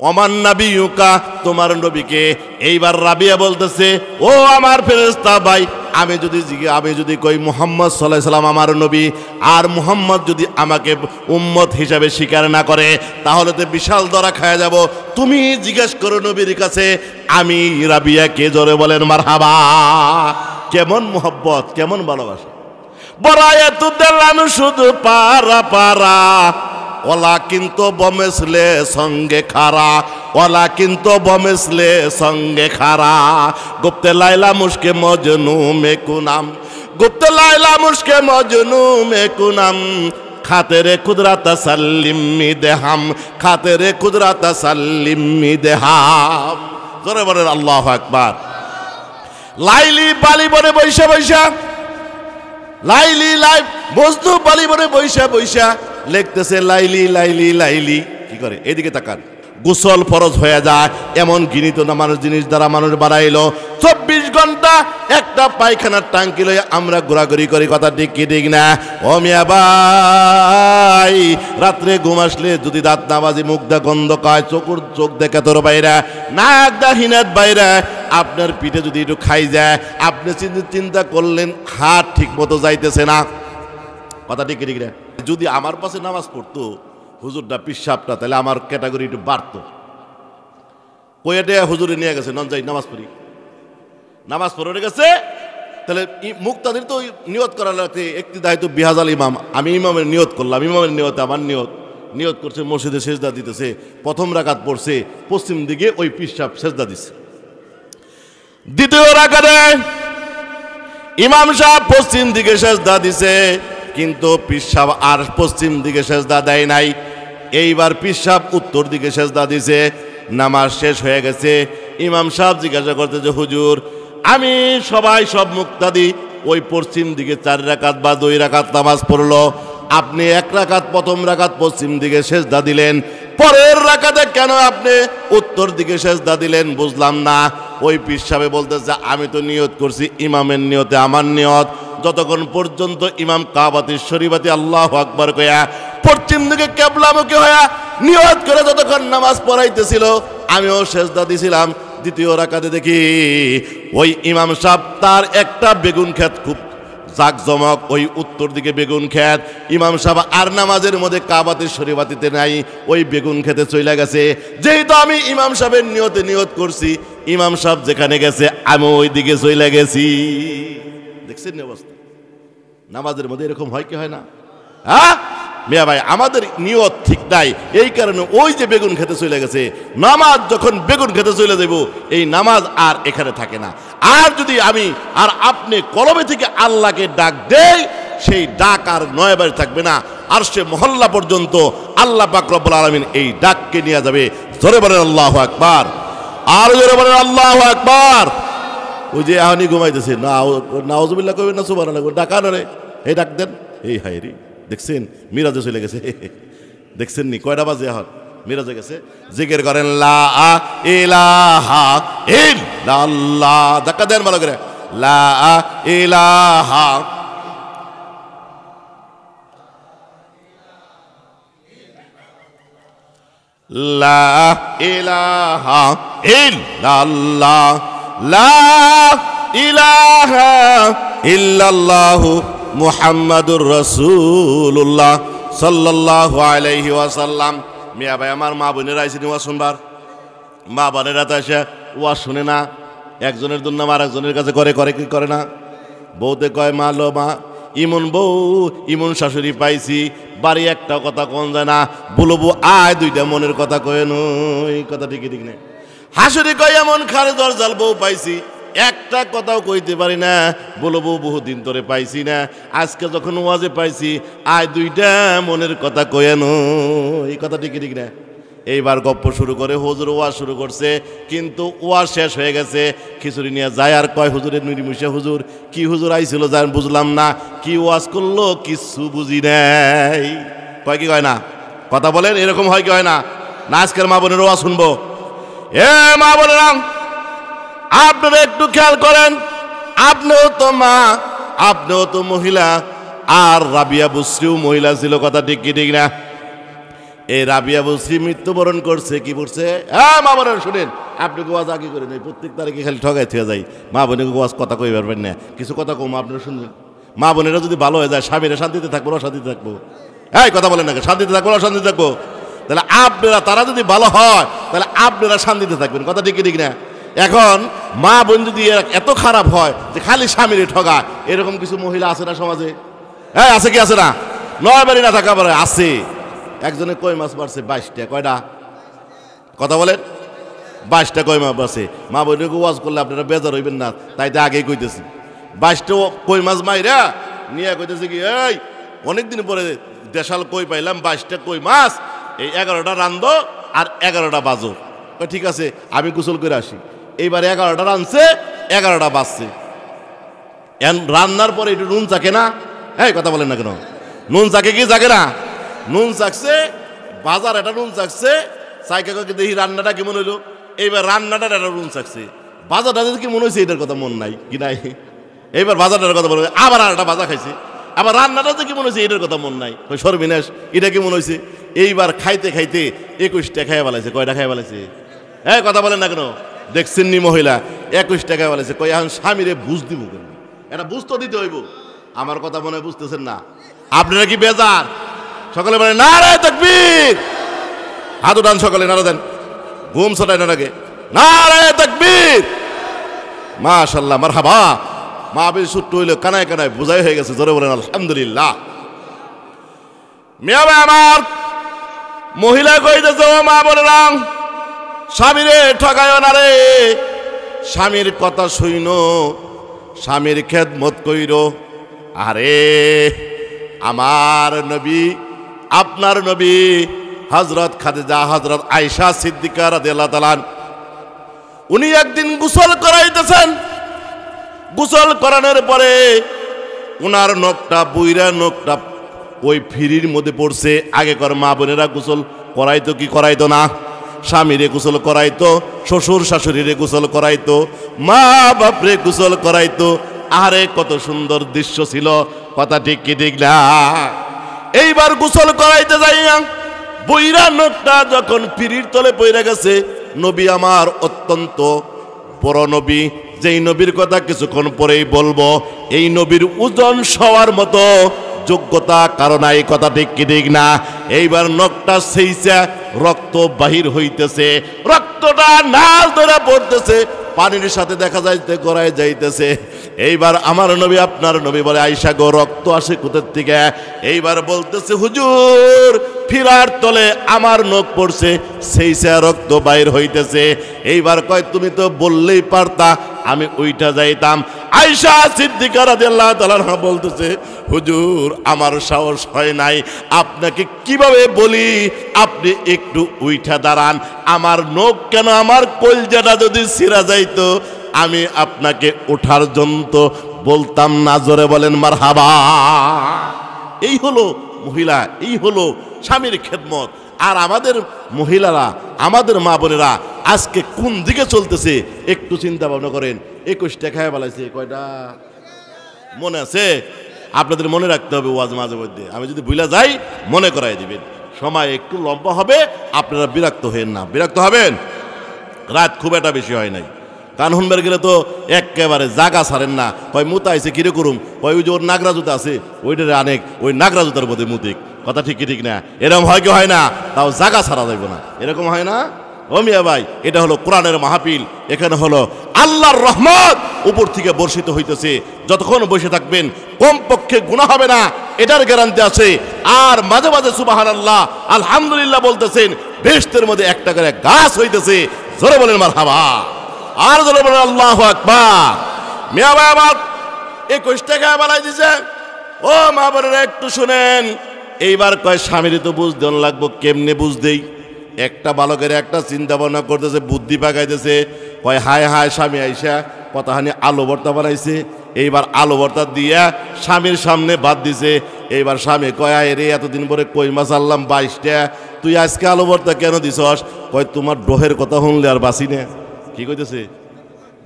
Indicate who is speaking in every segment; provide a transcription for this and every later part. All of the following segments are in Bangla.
Speaker 1: ওমান নাবিয়ুকা, তোমার নবীকে। এইবার রাবিয়া বলতেছে, ও আমার ফেরেশতা ভাই, আমি যদি কই মুহাম্মদ সাল্লাল্লাহু আলাইহি সাল্লাম আমার নবী, আর মুহাম্মদ যদি আমাকে উম্মত হিসাবে স্বীকার না করে, তাহলে তো বিশাল ধরা খায়া যাব। তুমি জিজ্ঞেস করো নবীর কাছে, আমি রাবিয়াকে জোরে বলেন মারহাবা। কেমন মোহব্বত, কেমন ভালোবাসা। বরায়াতু দিলাম শুধু পারা পারা, ওলা কিন্তু বমেসলে সঙ্গে খারা, ওলা কিন্তু বমেসলে সঙ্গে খারা। গুপ্তে লাইলা মুশকে মজনু মে কুনাম, গুপ্তে লাইলা মুশকে মজনু মে কুনাম, খাতেরে কুদরাত সাল্লিমি দেহাম, খাতেরে কুদরাত সাল্লিমি দেহাম। জোরে বলেন আল্লাহু আকবার। লাইলি বালি বনে বৈশা বৈশা, লাইলি মজনু বালি বনে বৈশা বৈশা লিখতেছে লাইলি লাইলি লাইলি। কি করে? এদিকে তাকান। গোসল ফরজ হয়ে যায় এমন গিনিত না মানুষ জিনিস দ্বারা মানুষ বাড়াইলো। 24 ঘন্টা একটা পায়খানার টাঙ্কি লয়ে আমরা ঘোরাঘুরি করি, কথা ঠিক কি ঠিক না? ও মিয়া ভাই, রাত্রে ঘুম আসলে যদি দাঁত না বাজি, মুখ দা গন্ধ কয়, চোখ দেখে তোর বাইরা, নাক দা হিনাত বাইরা, আপনার পিঠে যদি একটু খাই যায়, আপনি চিন্তা করলেন হাত ঠিক মতো যাইতেছে না, কথা ঠিক কি ঠিক না? যদি আমার পাশে নামাজ পড়তো হুজুরটা পিসাবটা, তাহলে আমার ক্যাটাগরি একটু বাড়তো। কয়েটে হুজুরে নিয়ে গেছে, নন যাই নামাজ পড়ি, নামাজ পড়ে গেছে, তাহলে মুক্তাদির তো নিয়ত করা লাগছে। একটি দায়িত্ব বিহাজাল ইমাম, আমি ইমামের নিয়ত করলাম, ইমামের নিয়তে আমার নিয়ত করছে মসজিদে সেজদা দিতেছে। প্রথম রাকাত পড়ছে পশ্চিম দিকে, ওই পিসাব সেজদা দিছে। দ্বিতীয় রাকাতে ইমাম সাহেব পশ্চিম দিকে সেজদা দিছে, কিন্তু পিসাব আর পশ্চিম দিকে সেজদা দেয় নাই। এইবার পিসাব উত্তর দিকে সেজদা দিছে। নামাজ শেষ হয়ে গেছে। ইমাম সাহেব জিজ্ঞাসা করতে যে হুজুর, আমি সব মুক্তাদি ওই পশ্চিম দিকে 4 রাকাত বা 2 রাকাত নামাজ পড়লো, আপনি 1 রাকাত প্রথম রাকাত পশ্চিম দিকে সেজদা দিলেন, পরের রাকাতে কেন আপনি উত্তর দিকে সেজদা দিলেন? বুঝলাম না। ওই পীর সাহেব বলতেছে, আমি তো নিয়ত করছি ইমামের নিয়তে আমার নিয়ত, যতক্ষণ পর্যন্ত ইমাম কাবাতি শরীফাতি আল্লাহু আকবার কয়া পশ্চিম দিকে কিবলামুখী হয়া নিয়ত করে যতক্ষণ নামাজ পড়াইতেছিল, আমিও সেজদা দিছিলাম। দ্বিতীয় রাকাতে দেখি ওই ইমাম সাহেব, তার একটা বেগুন ক্ষেত খুব জাকজমক, ওই উত্তর দিকে বেগুন ক্ষেত। ইমাম সাহেব আর নামাজের মধ্যে কাবাতি শরীফাতিতে নাই, ওই বেগুন খেতে চলে গেছে। যেহেতু আমি ইমাম সাহেবের নিয়ত করছি, ইমাম সাহেব যেখানে গেছে আমি ওই দিকে চলে গেছি। দেখছেন অবস্থা? নামাজের মধ্যে এরকম হয় কি হয় না? হ্যাঁ মিয়া ভাই, আমাদের নিয়ত ঠিক নাই, এই কারণে ওই যে বেগুন খেতে চলে গেছে। নামাজ যখন বেগুন খেতে চলে যাব, এই নামাজ আর এখানে থাকে না। আর যদি আমি আর আপনি কলবে থেকে আল্লাহকে ডাক দেই, সেই ডাক আর 9 বারে থাকবে না, আর সে মহল্লা পর্যন্ত আল্লাহ পাক রব্বুল আলামিন এই ডাককে নিয়ে যাবে। জোরে বলেন আল্লাহু আকবার, আর জোরে বলেন আল্লাহু আকবার। ওই যে এখনই ঘুমাইতেছে, নাউজুবিল্লাহ কইবেন না সুবহানাল্লাহ, ডাকানো রে, এই ডাক দেন। এই হায় রে, দেখছেন মিরাজে চলে গেছে। দেখছেন নি কয়টা বাজে? এখন মিরাজে গেছে। জিকির করেন লা ইলাহা ইল্লাল্লাহ, ধাক্কা দেন ভালো করে, লা ইলাহা লা ইলাহা ইল্লাল্লাহ, লা ইলাহা ইল্লাল্লাহু মুহাম্মাদুর রাসূলুল্লাহ সাল্লাল্লাহু আলাইহি ওয়াসাল্লাম। মিয়া ভাই, আমার মা বোনেরা আইসিনি ওয়াজ শুনবার। মা বোনেরা তো এসে ওয়াজ শুনে না, একজনের দুর্নাম আর একজনের কাছে করে কি করে না? বউতে কয়, মা লো মা, ইমন বউ ইমন শাশুড়ি পাইছি, বাড়ি একটা কথা কোন যায় না, বলবো আয় 2টা মনের কথা কয়ে নই, কথা ঠিকই ঠিক নেই। হাসুরি কয়, এমন খারে দরজাল বউ পাইছি, একটা কথাও কইতে পারি না, বলবো বহুদিন ধরে পাইছি না, আজকে যখন ওয়াজে পাইছি, আয় 2টা মনের কথা কয়ে নই, এই কথা ঠিকই ঠিক না। এইবার গপ্প শুরু করে, হুজুর ওয়াজ শুরু করছে, কিন্তু ওয়াজ শেষ হয়ে গেছে। খিচুড়ি নিয়ে যায় আর কয়, হুজুরের নিরিমিশে হুজুর, কি হুজুর আইছিল যান বুঝলাম না, কি ওয়াজ করলো কিছু বুঝি নাই। কয় কি কয় না? কথা বলেন, এরকম হয় কি হয় না? না আজকের মা বোনের ওয়াজ শুনবো? এ মা বোনেরা, আপনারা একটু খেয়াল করেন, আপনিও তো মা, আপনিও তো মহিলা, আর রাবিয়া বুসরিও মহিলা ছিল, কথা ঠিক কি ঠিক না? এই রাবিয়া বলছি মৃত্যুবরণ করছে। কি বলছে? হ্যাঁ মা বোনের শুনেন, আপনি গোয়াজ আগে করে নেই, প্রত্যেক তারিখে খালি ঠগাই থেকে যাই। মা বোনের গোয়াজ কথা কই পারবেন না, কিছু কথা কম আপনারা শুনবেন। মা বোনেরা যদি ভালো হয়ে যায়, স্বামীরা শান্তিতে থাকবো অশান্তিতে থাকবো? এই কথা বলেন না, শান্তিতে থাকবো অশান্তিতে থাকবো? তাহলে আপনারা, তারা যদি ভালো হয় তাহলে আপনারা শান্তিতে থাকবেন। কথা ঠিক ঠিক না? এখন মা বোন যদি এত খারাপ হয় যে খালি স্বামীরে ঠগা, এরকম কিছু মহিলা আছে না সমাজে? হ্যাঁ আছে কি আছে না? নয় বাড়ি না থাকা পারে আছে। একজনে কই মাছ মারছে 22টা। কয়টা? কথা বলেন। 22টা কই মাছ মারছে। মা বোনকে ওয়াজ করলে আপনারা বেজার হইবেন না, তাই তো আগেই কইতেছি। 22টা কই মাছ মাইরা নিয়ে কইতেছে কি, এই অনেকদিন পরে দেশাল কই পাইলাম, 22টা কই মাছ, এই 11টা রান্ধো আর 11টা বাজো। ঠিক আছে, আমি গোসল করে আসি। এইবার 11টা রাঁধছে, 11টা বাজছে। রান্নার পরে একটু নুন চাকে না? হ্যাঁ কথা বলেন না কেন? নুন চাকে কি চাকে না? নুন চাকছে, বাজার এটা নুন চাকছে, চাইকে দেখি রান্নাটা কেমন হইলো। এইবার রান্নাটা এটা নুন চাকছে, বাজারটা কি মনে হয়েছে এটার কথা মন নাই কি নাই? এইবার বাজারটার কথা মনে হয়, আবার আর একটা বাজা খাইছে, আবার রান্নাটা যে কি মনে হয়েছে এটার কথা মন নাই। সর্বনাশ, এটা কি মনে হয়েছে? এইবার খাইতে খাইতে 21টা খাইয়া বেলাইছে। কয়টা খাইয়া বেলাইছে? হ্যাঁ কথা বলেন না কেন? দেখছেন নি মহিলা 21টা খাইয়া বেলাইছে। কই এখন স্বামীরে বুঝ দিব কেন? এটা বুঝ তো দিতে হইব। আমার কথা মনে হয় বুঝতেছেন না? আপনারা কি বেজার? সকলে বলেন নারে তাকবীর। হাত উঠান সকলে, নারা দেন, ঘুম ছটায় না লাগে। নারে তাকবীর, মাশাআল্লাহ, মারহাবা। মাহফিল ছুট্টু হইলো, কানায় কানায় বোঝাই হয়ে গেছে। জোরে বলেন আলহামদুলিল্লাহ। মিয়া ভাই আমার, মহিলা কইতেছে ও মা বোনেরা, স্বামীরে ঠকায় না রে, স্বামীর কথা শুইনো, স্বামীর খেদমত কইরো। আরে আমার নবী, আপনার নবী হযরত খাদিজা, হযরত আয়েশা সিদ্দিকা রাদিয়াল্লাহু তাআলা, উনি একদিন গোসল করাইতেছেন। গোসল করানোর পরে উনার নখটা, বুইরা নখটা ওই ফিরির মধ্যে পড়ছে। আগেকার মা বোনেরা গোসল করাইতো কি করাইতো না? স্বামীরে গোসল করাইতো, শ্বশুর শাশুড়িরে গোসল করাইতো, মা বাপরে গোসল করাইতো। আরে কত সুন্দর দৃশ্য ছিল। কথা ঠিক কি ঠিক না? এইবার গোসল করাইতে যাইয়া বুইরা নখটা যখন ফিরির তলে পড়ে গেছে, নবী আমার অত্যন্ত বড় নবী, যেই নবীর কথা কিছুক্ষণ পরেই বলবো, এই নবীর ওজন সবার মতো যোগ্যতা কারণ এই কথা ঠিক কি ঠিক না? এইবার নখটা সেইসা রক্ত বাহির হইতেছে, রক্তটা নাল ধরে পড়তেছে, পানির সাথে দেখা যাইতে গড়ায় যাইতেছে। এইবার আমার নবী, আপনার নবী বলে, আয়েশা গো, রক্ত আসে কোথার থেকে? এইবার বলতেছে, হুজুর ফিরার তলে আমার নখ পড়ছে, সেইসা রক্ত বাইর হইতেছে। এইবার কয়, তুমি তো বললেই পারতা, আমি ওইটা যাইতাম। আয়েশা সিদ্দিকা রাদিয়াল্লাহু তাআলা বলতেছে, হুজুর আমার সাহস হয় নাই, আপনাকে কিভাবে বলি, আপনি একটু উইঠা দাঁড়ান। আমার নখ কেন, আমার কলজাটা যদি ছিঁড়া যাইতো, আমি আপনাকে ওঠার জন্য বলতাম না। জোরে বলেন মারহাবা। এই হলো মহিলা, এই হলো স্বামীর খেদমত। আর আমাদের মহিলারা, আমাদের মা বোনেরা আজকে কোন দিকে চলতেছে একটু চিন্তা ভাবনা করেন। 21টা খায় বলাইছে। কয়টা মনে আছে? আপনাদের মনে রাখতে হবে ওয়াজ মাঝে মধ্যে। আমি যদি ভুলে যাই মনে করাই দিবেন। সময় একটু লম্বা হবে, আপনারা বিরক্ত হবেন না। বিরক্ত হবেন? রাত খুব একটা বেশি হয় নাই। কান শুনবার গেলে তো একেবারে জাগা ছাড়েন না। কয় মুতা আইছে কিরে করুম, কয় ওই যে ওর নাগরা জুতা আছে ওইটারে আনেক, ওই নাগরা জুতার মধ্যে মুতিক। কথা ঠিক কি ঠিক না? এরকম হয় কি হয় না? তাও জাগা ছাড়া যাইব না, এরকম হয় না? ও মিয়া ভাই, এটা হলো কোরআনের মাহফিল। এখানে হলো আল্লাহর রহমত উপর থেকে বর্ষিত হইতেছে। যতক্ষণ বসে থাকবেন কমপক্ষে গুনাহ হবে না, এটার গ্যারান্টি আছে। আর মাঝে মাঝে সুবহানাল্লাহ আলহামদুলিল্লাহ বলতেছেন, বেহেশতের মধ্যে একটা করে গাছ হইতেছে। জোরে বলেন মারহাবা, আর জোরে বলেন আল্লাহু আকবার। মিয়া ভাই আমার 21 টাকা বানাই দিছে। ও মা বোনেরা একটু শুনেন। এইবার কয়, স্বামীর তো বুঝ দেন লাগবো। কেমনে বুঝ দেই? একটা বালকের একটা চিন্তা ভাবনা করতেছে, বুদ্ধি পাকাইতেছে। কয়, হায় হায়, স্বামী আইসা কতখানি আলু ভর্তা বানাইছে। এইবার আলু ভর্তা দিয়া স্বামীর সামনে ভাত দিছে। এইবার স্বামী কয়, আয় রে, এতদিন পরে কই মাছ আনলাম 22টা, তুই আজকে আলু ভর্তা কেন দিছস? কয়, তোমার ডহের কথা শুনলে আর বাঁচি না। কি কইতেছে?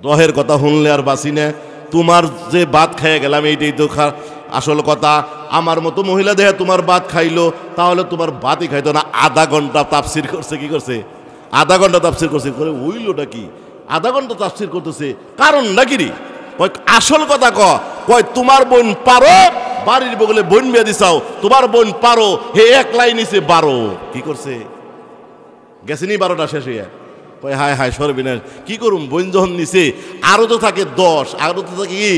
Speaker 1: ডহের কথা শুনলে আর বাঁচি না। তোমার যে ভাত খেয়ে গেলাম, এইটাই তো আসল কথা, আমার মতো মহিলা দেখে তোমার ভাত খাইলো, তাহলে তোমার ভাতই খাইতো না। আধা ঘন্টা তাফসির করছে, কি করছে? আধা ঘন্টা তাফসির করছে। করে ওইলোটা কি আধা ঘন্টা তাফসির করতেছে, কারণ নাকি রে? কয় আসল কথা কয় তোমার বোন পারো, বাড়ির বগলে বোন বিয়ে দিছাও, তোমার বোন পারো, হে এক লাইন নিছে 12। কি করছে? গেছেনি 12টা শেষ হইয়া। কয় হায় হায় সর্বনাশ, কি করুম? বোন যখন নিছে আরো তো থাকে 10, আরো তো থাকে কি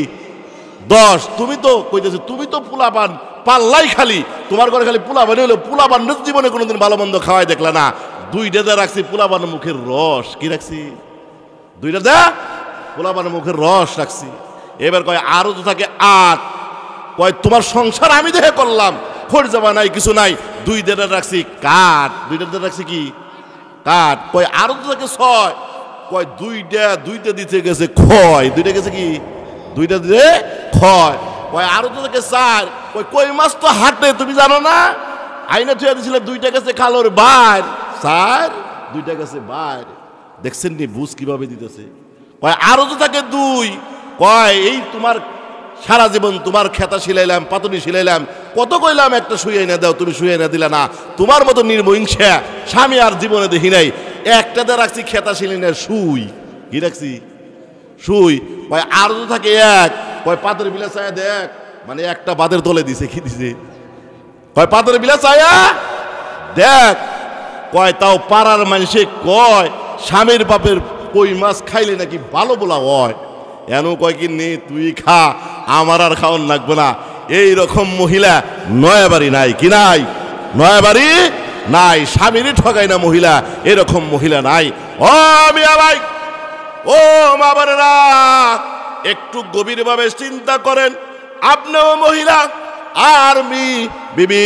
Speaker 1: 10। তুমি তো কইতেছে তুমি তো পোলাপান পাল্লাই খালি, তোমার ঘরে খালি পোলাপান হইলো, পোলাপান জীবনে কোনোদিন ভালো মন্দ খাওয়াই দেখলা না। 2টা দা রাখছি পোলাপানের মুখের রস। কি রাখছি? 2টা দা পোলাপানের মুখের রস রাখছি। এবার কয় আরো তো থাকে 8। কয় তোমার সংসার আমি দেখে করলাম, খোঁজ যাবা নাই, কিছু নাই। 2টা দা রাখছি কাঠ। 2টা দা রাখছি কি কাঠ। কয় আরো তো থাকে 6। কয় 2টা দিতে গেছে ক্ষয়। 2টা গেছে কি 2টা দিতে ক্ষয়। কয় আরো তো থাকে 4। কই মাছ তো হাটে, তুমি জানো না? আইনা থুয়া দিছিল 2টা গেছে খালোর বাইর 4, 2টা গেছে বাইর। দেখছেন নি বুঝ কিভাবে দিতেছে? কয় আরো তো থাকে 2। কয় এই তোমার সারা জীবন তোমার খেতা শিলাইলাম, পাতনি শিলাইলাম, কত কইলাম একটা শুয়ে না দাও, তুমি শুয়ে না দিলা না। তোমার মতো নির্মহিংসা স্বামী আর জীবনে দেখি নাই। একটাতে রাখছি খেতা শিলাই না শুই। কি রাখছি? শুই। কয় আর তো থাকে 1। কয় পাতের বিলা চায়া দেখ, মানে একটা বাদের তলে দিছে। কি দিছে? কয় পাতের বিলা চায়া দেখ। কয় তাও পাড়ার মানুষে কয় স্বামীর বাপের কই মাছ খাইলে নাকি ভালো বলা হয়। এনো কয় কি নে তুই খা, আমার আর খাওয়ান লাগবে না। এই রকম মহিলা নয়াবাড়ি নাই। কি নাই? নয়াবাড়ি নাই। স্বামীরই ঠকাই না মহিলা, এরকম মহিলা নাই। ও মিয়া ভাই, ও মা বোনেরা, একটু গভীরভাবে চিন্তা করেন। আপনিও মহিলা, আর বিবি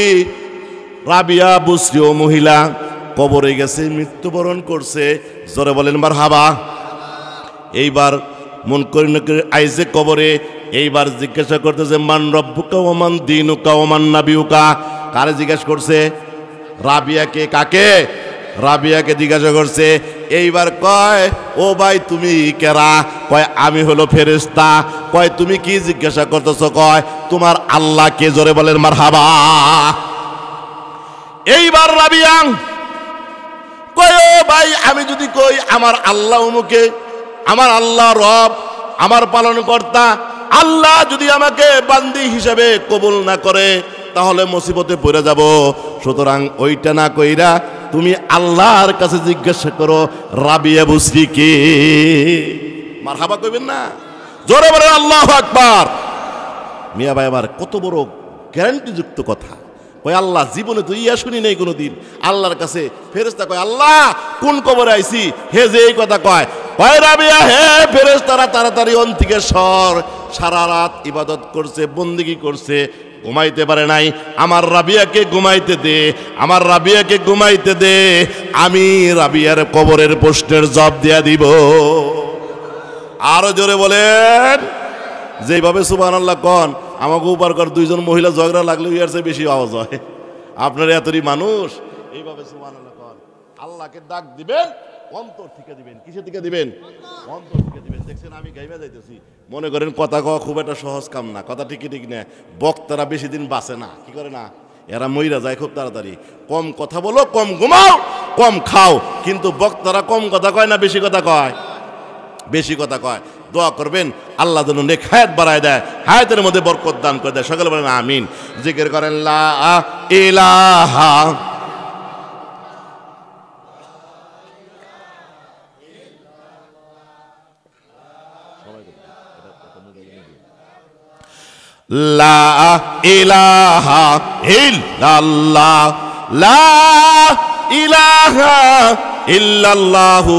Speaker 1: রাবিয়া বুসরিও মহিলা, কবরে গেছে, মৃত্যুবরণ করছে। জোরে বলেন মারহাবা। এইবার মন করি না আইসে কবরে, এইবার জিজ্ঞাসা করতেছে মান রব্বুকা ওয়া মান দীনুকা ওয়া মান নাবিয়ুকা। কারে জিজ্ঞাসা করছে? রাবিয়াকে। কাকে? রাবিয়াকে জিজ্ঞাসা করছে। এইবার কয় ও ভাই তুমি কেরা? কয় আমি হলো ফেরেশতা। কয় তুমি কি জিজ্ঞাসা করতেছো? কয় তোমার আল্লাহ কে? জোরে বলেন মারহাবা। এইবার রাবিয়া কয় ও ভাই আমি যদি কই আমার আল্লাহ মুখে, আমার আল্লাহ রব, আমার পালন কর্তা, আল্লাহ যদি আমাকে বান্দি হিসাবে কবুল না করে তাহলে মুসিবতে পড়ে যাব। সুতরাং ওইটা না কইরা তুমি আল্লাহর কাছে জিজ্ঞাসা করো রাবিয়া বুসরি কে। মারহাবা কইবেন না? জোরে বলেন আল্লাহু আকবার। মিয়া ভাই আমার কত বড় গ্যারান্টি যুক্ত কথা। কয় আল্লাহ জীবনে তো ইয়া শুনি নাই কোনোদিন। আল্লাহর কাছে ফেরেশতা কয় আল্লাহ কোন কবরে আইছি? হে যে এই কথা কয়, কয় রাবিয়া হে ফেরেশতারা তাড়াতাড়ি অন থেকে সর। সারা রাত ইবাদত করছে, বন্দেগী করছে, ঘুমাইতে পারে নাই। আমার রাবিয়াকে ঘুমাইতে দে, আমার রাবিয়াকে ঘুমাইতে দে, আমি রাবিয়ার কবরের প্রশ্নের জবাব দিয়া দিব। আরো জোরে বলেন। যেইভাবে সুবহানাল্লাহ কন, আমাকে উপার কর 2জন মহিলা ঝগড়া লাগলে ইয়ার চেয়ে বেশি আওয়াজ হয়। আপনার এতই মানুষ, এইভাবে সুবহানাল্লাহ কন। আল্লাহকে ডাক দিবেন, অন্তর থেকে দিবেন। কিসে থেকে দিবেন? অন্তর থেকে দিবেন। দেখছেন আমি গাইবা যাইতেছি, মনে করেন কথা কওয়া খুব একটা সহজ কাম না। কথা ঠিকই ঠিক না। বক্তারা বেশি দিন বাঁচে না। কি করে না? এরা মইরা যায় খুব তাড়াতাড়ি। কম কথা বলো, কম ঘুমাও, কম খাও। কিন্তু বক্তারা কম কথা কয় না বেশি কথা কয়? বেশি কথা কয়। দোয়া করবেন আল্লাহ যেন নেক হায়াত বাড়ায় দেয়, হায়াতের মধ্যে বরকত দান করে দেয়। সকলে বলেন আমিন। জিকির করেন লা ইলাহা লা ইলাহা ইল্লাল্লাহ, লা ইলাহা ইল্লাল্লাহু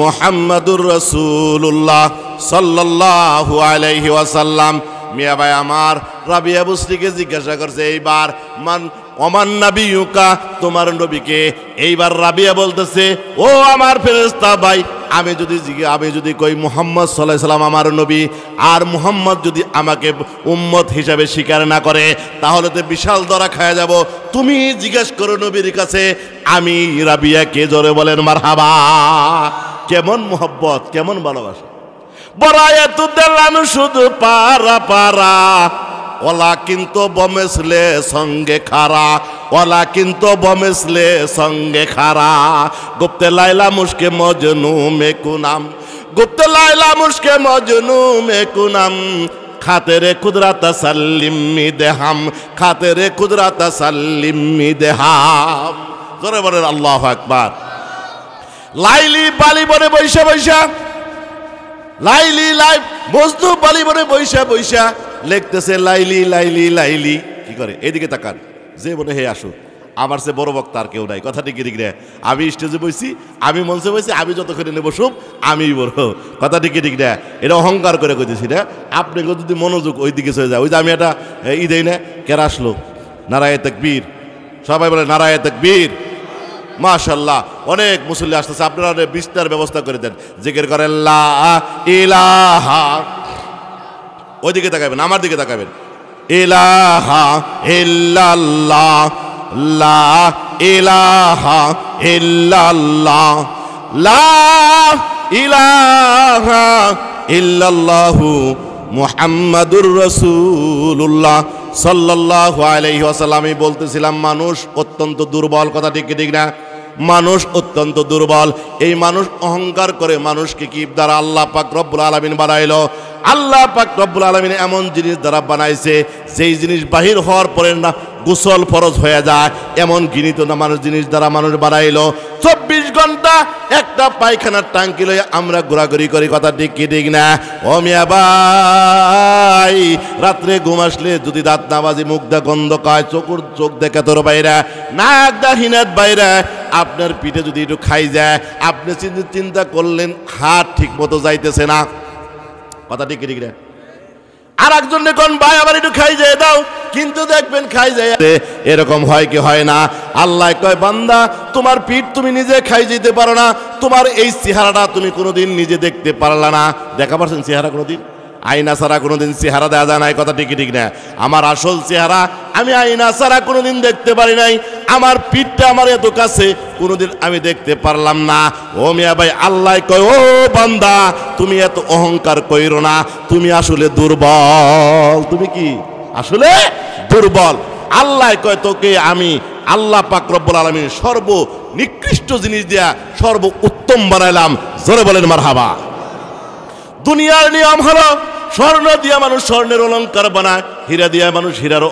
Speaker 1: মুহাম্মাদুর রাসূলুল্লাহ সাল্লাল্লাহু আলাইহি ওয়াসাল্লাম। মিয়া ভাই আমার রাবিয়া বুসরিকে জিজ্ঞাসা করছে এইবার মান ওমান নাবিয়ুকা, তোমার নবীকে। এইবার রাবিয়া বলতেছে ও আমার ফেরেশতা ভাই, আমি যদি কই মুহাম্মদ সাল্লাল্লাহু আলাইহি সাল্লাম আমার নবী, আর মুহাম্মদ যদি আমাকে উম্মত হিসাবে স্বীকার না করে তাহলে তো বিশাল ধরা খায়া যাব। তুমি জিজ্ঞেস করো নবীর কাছে আমি রাবিয়াকে। জোরে বলেন মারহাবা। কেমন মোহব্বত, কেমন ভালোবাসা। বড়াইয়া তো দিলাম শুধু পারা পারা, ও ওলা কিন্তু বমেসলে সঙ্গে খারা, ওলা কিন্তু বমেসলে সঙ্গে খারা। গুপ্তে লাইলা মুশকে মজনু মেকুনাম, গুপ্তে লাইলা মুশকে মজনু মেকুনাম, খাতেরে কুদরাত সাল্লিমি দেহাম, খাতেরে কুদরাত সাল্লিমি দেহাম। জোরে বলেন আল্লাহু আকবার। লাইলি বালি বনে বৈশা বৈশা, লাইলি লাই মজনু বালি বনে বৈশা বৈশা লিখতেছে লাইলি লাইলি লাইলি। কি করে? এদিকে তাকান, যে বলে হে আসো, আমার সে বড় বক্তা আর কেউ নাই। কথা ঠিক রে, আমি স্টেজে বসছি, আমি মঞ্চে বসছি, আমি যতক্ষণ নেবো সব আমি বড়। কথা ঠিক ঠিক রে, এটা অহংকার করে কইতেছি না। আপনাকে যদি মনোযোগ ওই দিকে চলে যায়, ওই যে আমি একটা দেই না, কেরা আসলো, নারায়ে তাকবীর, সবাই বলে নারায়ে তাকবীর। মাশাআল্লাহ, অনেক মুসল্লি আসতেছে, আপনারা বিস্তার ব্যবস্থা করে দেন, জিকির করেন লা ইলাহা, ওইদিকে তাকাবেন, আমার দিকে তাকাবেন, ইলাহা ইল্লাল্লাহ, লা ইলাহা ইল্লাল্লাহ, লা ইলাহা ইল্লাল্লাহু মুহাম্মাদুর রাসূলুল্লাহ সাল্লাল্লাহু আলাইহি ওয়াসাল্লাম। আমি বলতেছিলাম মানুষ অত্যন্ত দুর্বল। কথা ঠিক ঠিক না? মানুষ অত্যন্ত দুর্বল। এই মানুষ অহংকার করে মানুষকে কি দ্বারা আল্লাহ পাক রব্বুল আলামিন বানাইলো। আল্লাহ পাক রব্বুল আলামিন এমন জিনিস দ্বারা বানাইছে, যেই জিনিস বাহির হওয়ার পরে না গোসল ফরজ হয়ে যায়, এমন ঘৃণিত না মানুষ জিনিস দ্বারা মানুষ বানাইলো। 24 ঘন্টা একটা পায়খানার টাঙ্কি লয়ে আমরা ঘোরাঘুরি করি। কথা ঠিক কি ঠিক না? ও মিয়া ভাই, রাত্রে ঘুম আসলে যদি দাঁত না বাজি, মুখ দা গন্ধ কায়, চোখ দেখে তোর বাইরে, নাক দা হিনাত বাইরে, আপনার পিঠে যদি একটু খাই যায়, আপনি চিন্তা করলেন হাত ঠিক মতো যাইতেছে না। কথা ঠিক ঠিক না? আর একজন কোন ভাই আবার একটু খাই যায় দাও, কিন্তু দেখবেন খাই যায়। এরকম হয় কি হয় না? আল্লাহ কয় বান্দা, তোমার পিঠ তুমি নিজে খাই যেতে পারো না, তোমার এই চেহারাটা তুমি কোনোদিন নিজে দেখতে পারলা না। দেখা পারছেন চেহারা কোনোদিন? আয়না ছাড়া কোনোদিন চেহারা দেওয়া যায় নাই। কথা ঠিক ঠিক না? আমার আসল চেহারা আমি আয়না ছাড়া কোনোদিন দেখতে পারি নাই। আমার পিঠটা আমার এত কাছে, কোনোদিন আমি দেখতে পারলাম না। ও মিয়া ভাই, আল্লাহ কয় ও বান্দা, তুমি এত অহংকার কইরো না, তুমি আসলে দুর্বল। তুমি কি আসলে দুর্বল। আল্লাহ কয় তোকে আমি আল্লাহ পাক রব্বুল আলামিন সর্বনিকৃষ্ট জিনিস দিয়া সর্ব উত্তম বানাইলাম। জোরে বলেন মারহাবা। দুনিয়ার নিয়ম হলো স্বর্ণ দিয়া মানুষ স্বর্ণের অলঙ্কার বানায়, হীরা দিয়া মানুষ হীরার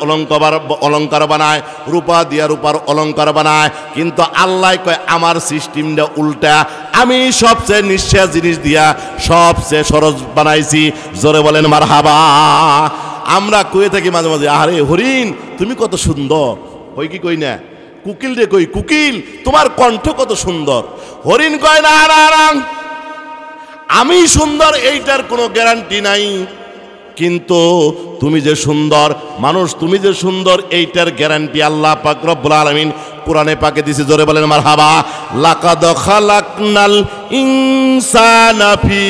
Speaker 1: অলঙ্কার বানায়, রূপা দিয়া রূপার অলঙ্কার বানায়। কিন্তু আল্লাহ কয় আমার সিস্টেমটা উল্টা, আমি সবচেয়ে নিঃশ্বাস জিনিস দিয়া সবচেয়ে সরস বানাইছি। জোরে বলেন মারহাবা। আমরা কয়ে থাকি মাঝে মাঝে, আরে হরিণ তুমি কত সুন্দর, কই কি কই না, কুকিল রে কই, কুকিল তোমার কণ্ঠ কত সুন্দর। হরিণ কয় না না না, আমি সুন্দর এইটার কোনো গ্যারান্টি নাই, কিন্তু তুমি যে সুন্দর মানুষ, তুমি যে সুন্দর এইটার গ্যারান্টি আল্লাহ পাক রব্বুল আলামিন কোরআনে পাকে দিয়েছে। জোরে বলেন মারহাবা। লাকাদ খালাকনাল ইনসানা ফি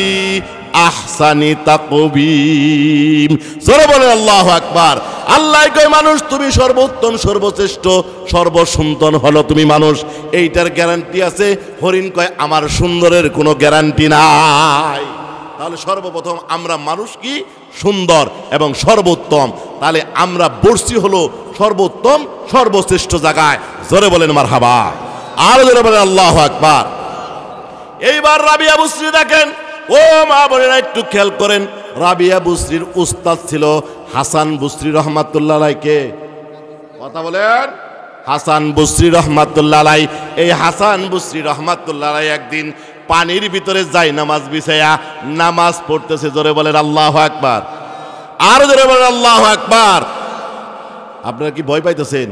Speaker 1: আহসানি তাকবীম। জোরে বলেন আল্লাহু আকবার। আল্লাহ কয় মানুষ তুমি সর্বোত্তম, সর্বশ্রেষ্ঠ, সর্বসুন্দর হলো তুমি মানুষ, এইটার গ্যারান্টি আছে। হরিণ কয় আমার সুন্দরের কোনো গ্যারান্টি নাই। তাহলে সর্বপ্রথম আমরা মানুষ কি সুন্দর এবং সর্বোত্তম, তাহলে আমরা বর্ষি হলো সর্বোত্তম সর্বশ্রেষ্ঠ জায়গায়। জোরে বলেন মারহাবা। আর জোরে বলেন আল্লাহু আকবার। এইবার রাবিয়া বুসরি দেখেন, ও মা বোনেরা একটু খেয়াল করেন, রাবিয়া বুসরির উস্তাদ ছিল হাসান বুসরি রহমাতুল্লাহ আলাইহি। কথা বলেন, হাসান বুসরি রহমাতুল্লাহ আলাইহি। এই হাসান বুসরি রহমাতুল্লাহ আলাইহি একদিন পানির ভিতরে যাই নামাজ বিছায়া নামাজ পড়তেছে। জোরে বলেন আল্লাহু আকবার। আর জোরে বলেন আল্লাহু আকবার। আপনারা কি ভয় পাইতেছেন?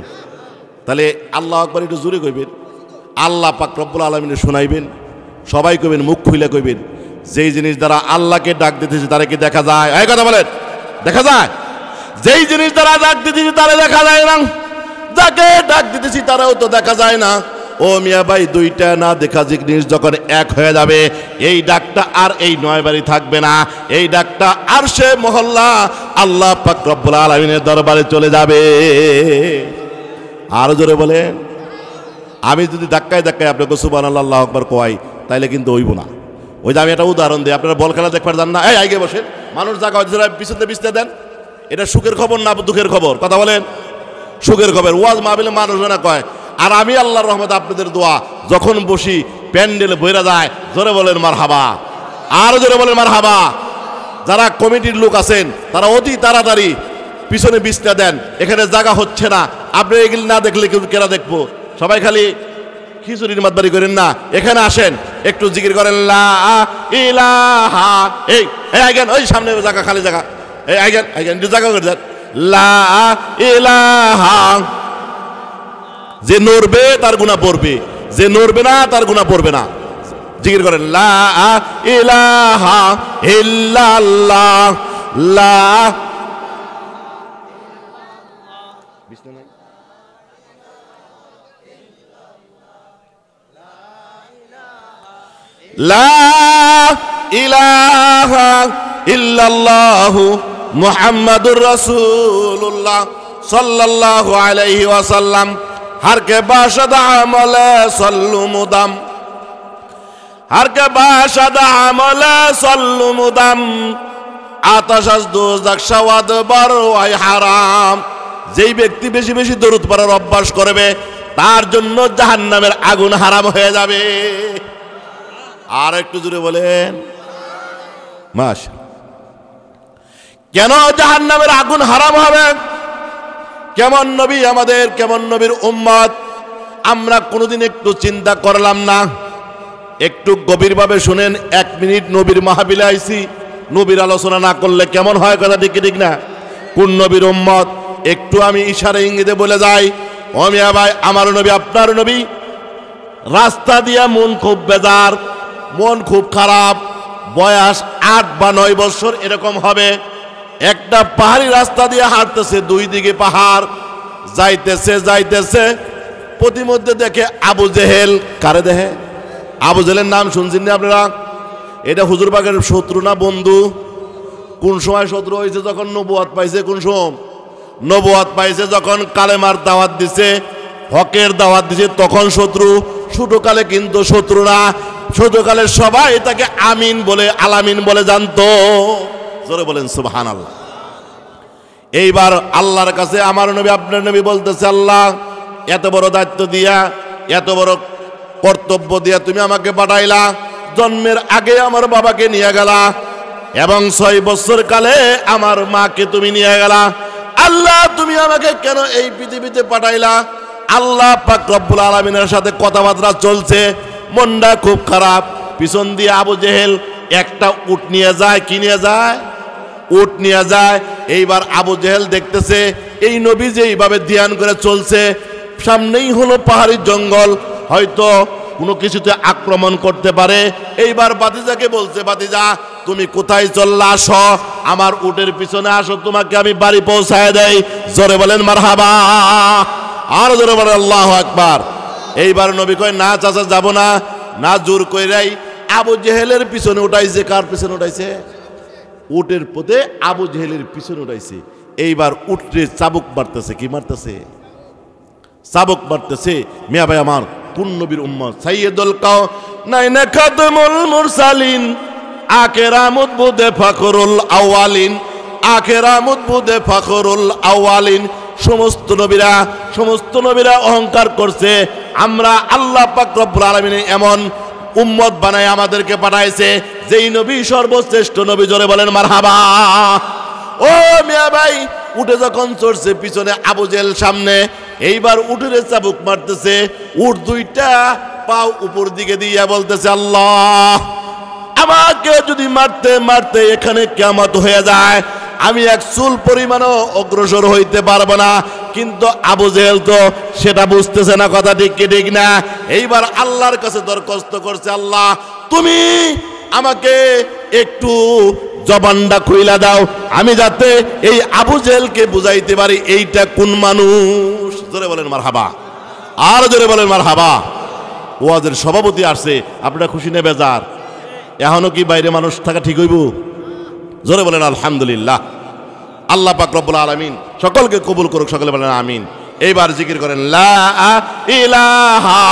Speaker 1: তাহলে আল্লাহু আকবার একটু জোরে কইবেন, আল্লাহ পাক রব্বুল আলামিন শুনাইবেন, সবাই কইবেন, মুখ খুলে কইবেন। যেই জিনিস দ্বারা আল্লাহকে ডাক দিতেছে তারা কি দেখা যায়? এই কথা বলেন, দেখা যায়? যেই জিনিস দ্বারা ডাক দিতেছি তারা দেখা যায় না, যাকে ডাক দিতেছি তারাও তো দেখা যায় না। ও মিয়া ভাই, দুইটা না দেখা জিনিস যখন এক হয়ে যাবে, এই ডাকটা আর এই নয় বাড়ি থাকবে না, এই ডাকটা আর সে মহল্লা আল্লাহ পাক রব্বুল আলামিনের দরবারে চলে যাবে। আরো জোরে বলেন। আমি যদি ধাক্কায় ধাক্কায় আপনাকে সুবহানাল্লাহ আল্লাহু আকবার কই, তাইলে কিন্তু হইব না। ওই যে আমি একটা উদাহরণ দিই, আপনারা বল খেলা দেখবার যান না, এই আগে বসেন, মানুষ জায়গা হচ্ছে পিছনে বিছতে দেন, এটা সুখের খবর না দুঃখের খবর? কথা বলেন। সুখের খবর। ওয়াজ মাহফিলে মানুষ না কয়, আর আমি আল্লাহর রহমতে আপনাদের দোয়া যখন বসি প্যান্ডেলে বইরা যায়, জোরে বলেন মারহাবা, আর জোরে বলেন মারহাবা। যারা কমিটির লোক আছেন তারা অতি তাড়াতাড়ি পিছনে বিছনা দেন, এখানে জায়গা হচ্ছে না। আপনি এগুলি না দেখলে কেরা দেখবো? সবাই খালি খিচুড়ির মাতবাড়ি করেন না, এখানে আসেন একটু জিকির করেন লা ইলাহা। এই আইগেন, ওই সামনে জায়গা, খালি জায়গা, এই আইগেন আইগেন একটু জায়গা করে দেন। লা ইলাহা। যে নড়বে তার গুনাহ পড়বে, যে নড়বে না তার গুনাহ পড়বে না। জিকির করেন লা ইলাহা ইল্লাল্লাহ, লা লা ইলাহা ইল্লাল্লাহু মুহাম্মাদুর রাসূলুল্লাহ সাল্লাল্লাহু আলাইহি ওয়াসাল্লাম। हर के बाशद अमल सल्लु मुदम, हर के बाशद अमल सल्लु मुदम, आतश दोजख शवाद बर ওয়াই হারাম। যেই ব্যক্তি বেশি বেশি দরুদ পড়ার অভ্যাস করবে তার জন্য জাহান্নামের আগুন হারাম হয়ে যাবে। আর একটু জোরে বলেন মাশাআল্লাহ। কেন জাহান্নামের আগুন হারাম হবে? কেমন নবী আমাদের, কেমন নবীর উম্মত, আমরা কোনোদিন একটু চিন্তা করলাম না? একটু গভীরভাবে শুনেন। 1 মিনিট নবীর মাহফিলে আইছি, নবীর আলোচনা না করলে কেমন হয়? কথা ঠিক ঠিক না? কোন নবীর উম্মত একটু আমি ইশারা ইঙ্গিতে বলে যাই, ও মিয়া ভাই, আমার নবী আপনার নবী রাস্তা দিয়া মন খুব বেজার, মন খুব খারাপ, বয়স 8 বা 9 বছর এরকম হবে। একটা পাহাড়ি রাস্তা দিয়ে হাঁটতেছে, 2 দিকে পাহাড়, যাইতেছে যাইতেছে, প্রতিমধ্যে দেখে আবু জেহেল। কারে দেখে? আবু জেহেলের নাম শুনছেন না আপনারা? এটা হুজুরবাগের শত্রু না বন্ধু? কোন সময় শত্রু হয়েছে? যখন নবুয়ত পাইছে। কোন সময় নবুয়ত পাইছে? যখন কালেমার দাওয়াত দিছে, হকের দাওয়াত দিছে, তখন শত্রু। ছোটকালে কিন্তু শত্রু না। ছোটকালে সবাই তাকে আমিন বলে, আলামিন বলে জানতো। জোরে বলেন সুবহানাল্লাহ। এইবার আল্লাহর কাছে আমার নবী আপনার নবী বলতেছে, আল্লাহ এত বড় দায়িত্ব দিয়া, এত বড় কর্তব্য দিয়া তুমি আমাকে পাঠাইলা, জন্মের আগে আমার বাবাকে নিয়ে গেলা, এবং 6 বছর কালে আমার মাকে তুমি নিয়ে গেলা। আল্লাহ তুমি আমাকে কেন এই পৃথিবীতে পাঠাইলা? আল্লাহ পাক রব্বুল আলামিনের সাথে কথাবার্তা চলছে, মনটা খুব খারাপ। পিছন দিয়ে আবু জেহেল একটা উট নিয়ে যায়। কি নিয়ে যায়? উট নিয়ে যায়। এইবার আবু জেহেল দেখতেছে এই নবী যে এইভাবে ধ্যান করে চলছে, সামনেই হলো পাহাড়ি জঙ্গল, হয়তো কোনো কিছুতে আক্রমণ করতে পারে। এইবার বাতিজাকে বলছে, বাতিজা তুমি কোথায় চললা? আসো আমার উটের পিছনে আসো, তোমাকে আমি বাড়ি পৌঁছায় দেই। জোরে বলেন মারহাবা, আর জোরে বলেন আল্লাহু আকবার। এইবার নবী কয়, না চাচা যাব না। না জোর কইরাই আবু জেহেলের পিছনে উঠাইছে। কার পিছনে উঠাইছে? উটের পথে আবু জেহেলের পিছনে উঠাইছে। এইবার উটরে চাবুক মারতেছে। কি মারতেছে? চাবুক মারতেছে। মিয়া ভাই আমার, কোন নবীর উম্মত? সাইয়্যিদুল কাওনাইন খাতামুল মুরসালিন, আকেরামুদ বুদে ফখরুল আওয়ালিন, আকেরামুদ বুদে ফখরুল আওয়ালিন। সমস্ত নবীরা অহংকার করছে আমরা আল্লাহ পাক রব্বুল আলামিন এমন উম্মত বানায় আমাদেরকে পাঠাইছে যেই নবী সর্বশ্রেষ্ঠ নবী। জোরে বলেন মারহাবা। ও মিয়া ভাই, উঠে যখন চড়ছে, পিছনে আবু জেহেল সামনে। এইবার উটের চাবুক মারতেছে। উট 2টা পাও উপর দিকে দিয়া বলতেছে, আল্লাহ আমাকে যদি মারতে মারতে এখানে কিয়ামত হয়ে যায়, আমি এক চুল পরিমাণও অগ্রসর হইতে পারবো না। কিন্তু আবু জেহেল তো সেটা বুঝতেছে না। কথা ঠিক কি ঠিক না? এইবার আল্লাহর কাছে দরখাস্ত করছে, আল্লাহ তুমি আমাকে একটু জবানটা খুইলা দাও, আমি যাতে এই আবু জেহেলকে বুঝাইতে পারি এইটা কোন মানুষ। জোরে বলেন মারহাবা, আর জোরে বলেন মারহাবা। ওয়াজের সভাপতি আসছে, আপনারা খুশি না বেজার? এখনো কি বাইরে মানুষ থাকা ঠিক হইব? জোরে বলেন আলহামদুলিল্লাহ। আল্লাহ পাক রব্বুল আলামিন সকলকে কবুল করুক, সকলে বলেন আমিন। এইবার জিকির করেন লা ইলাহা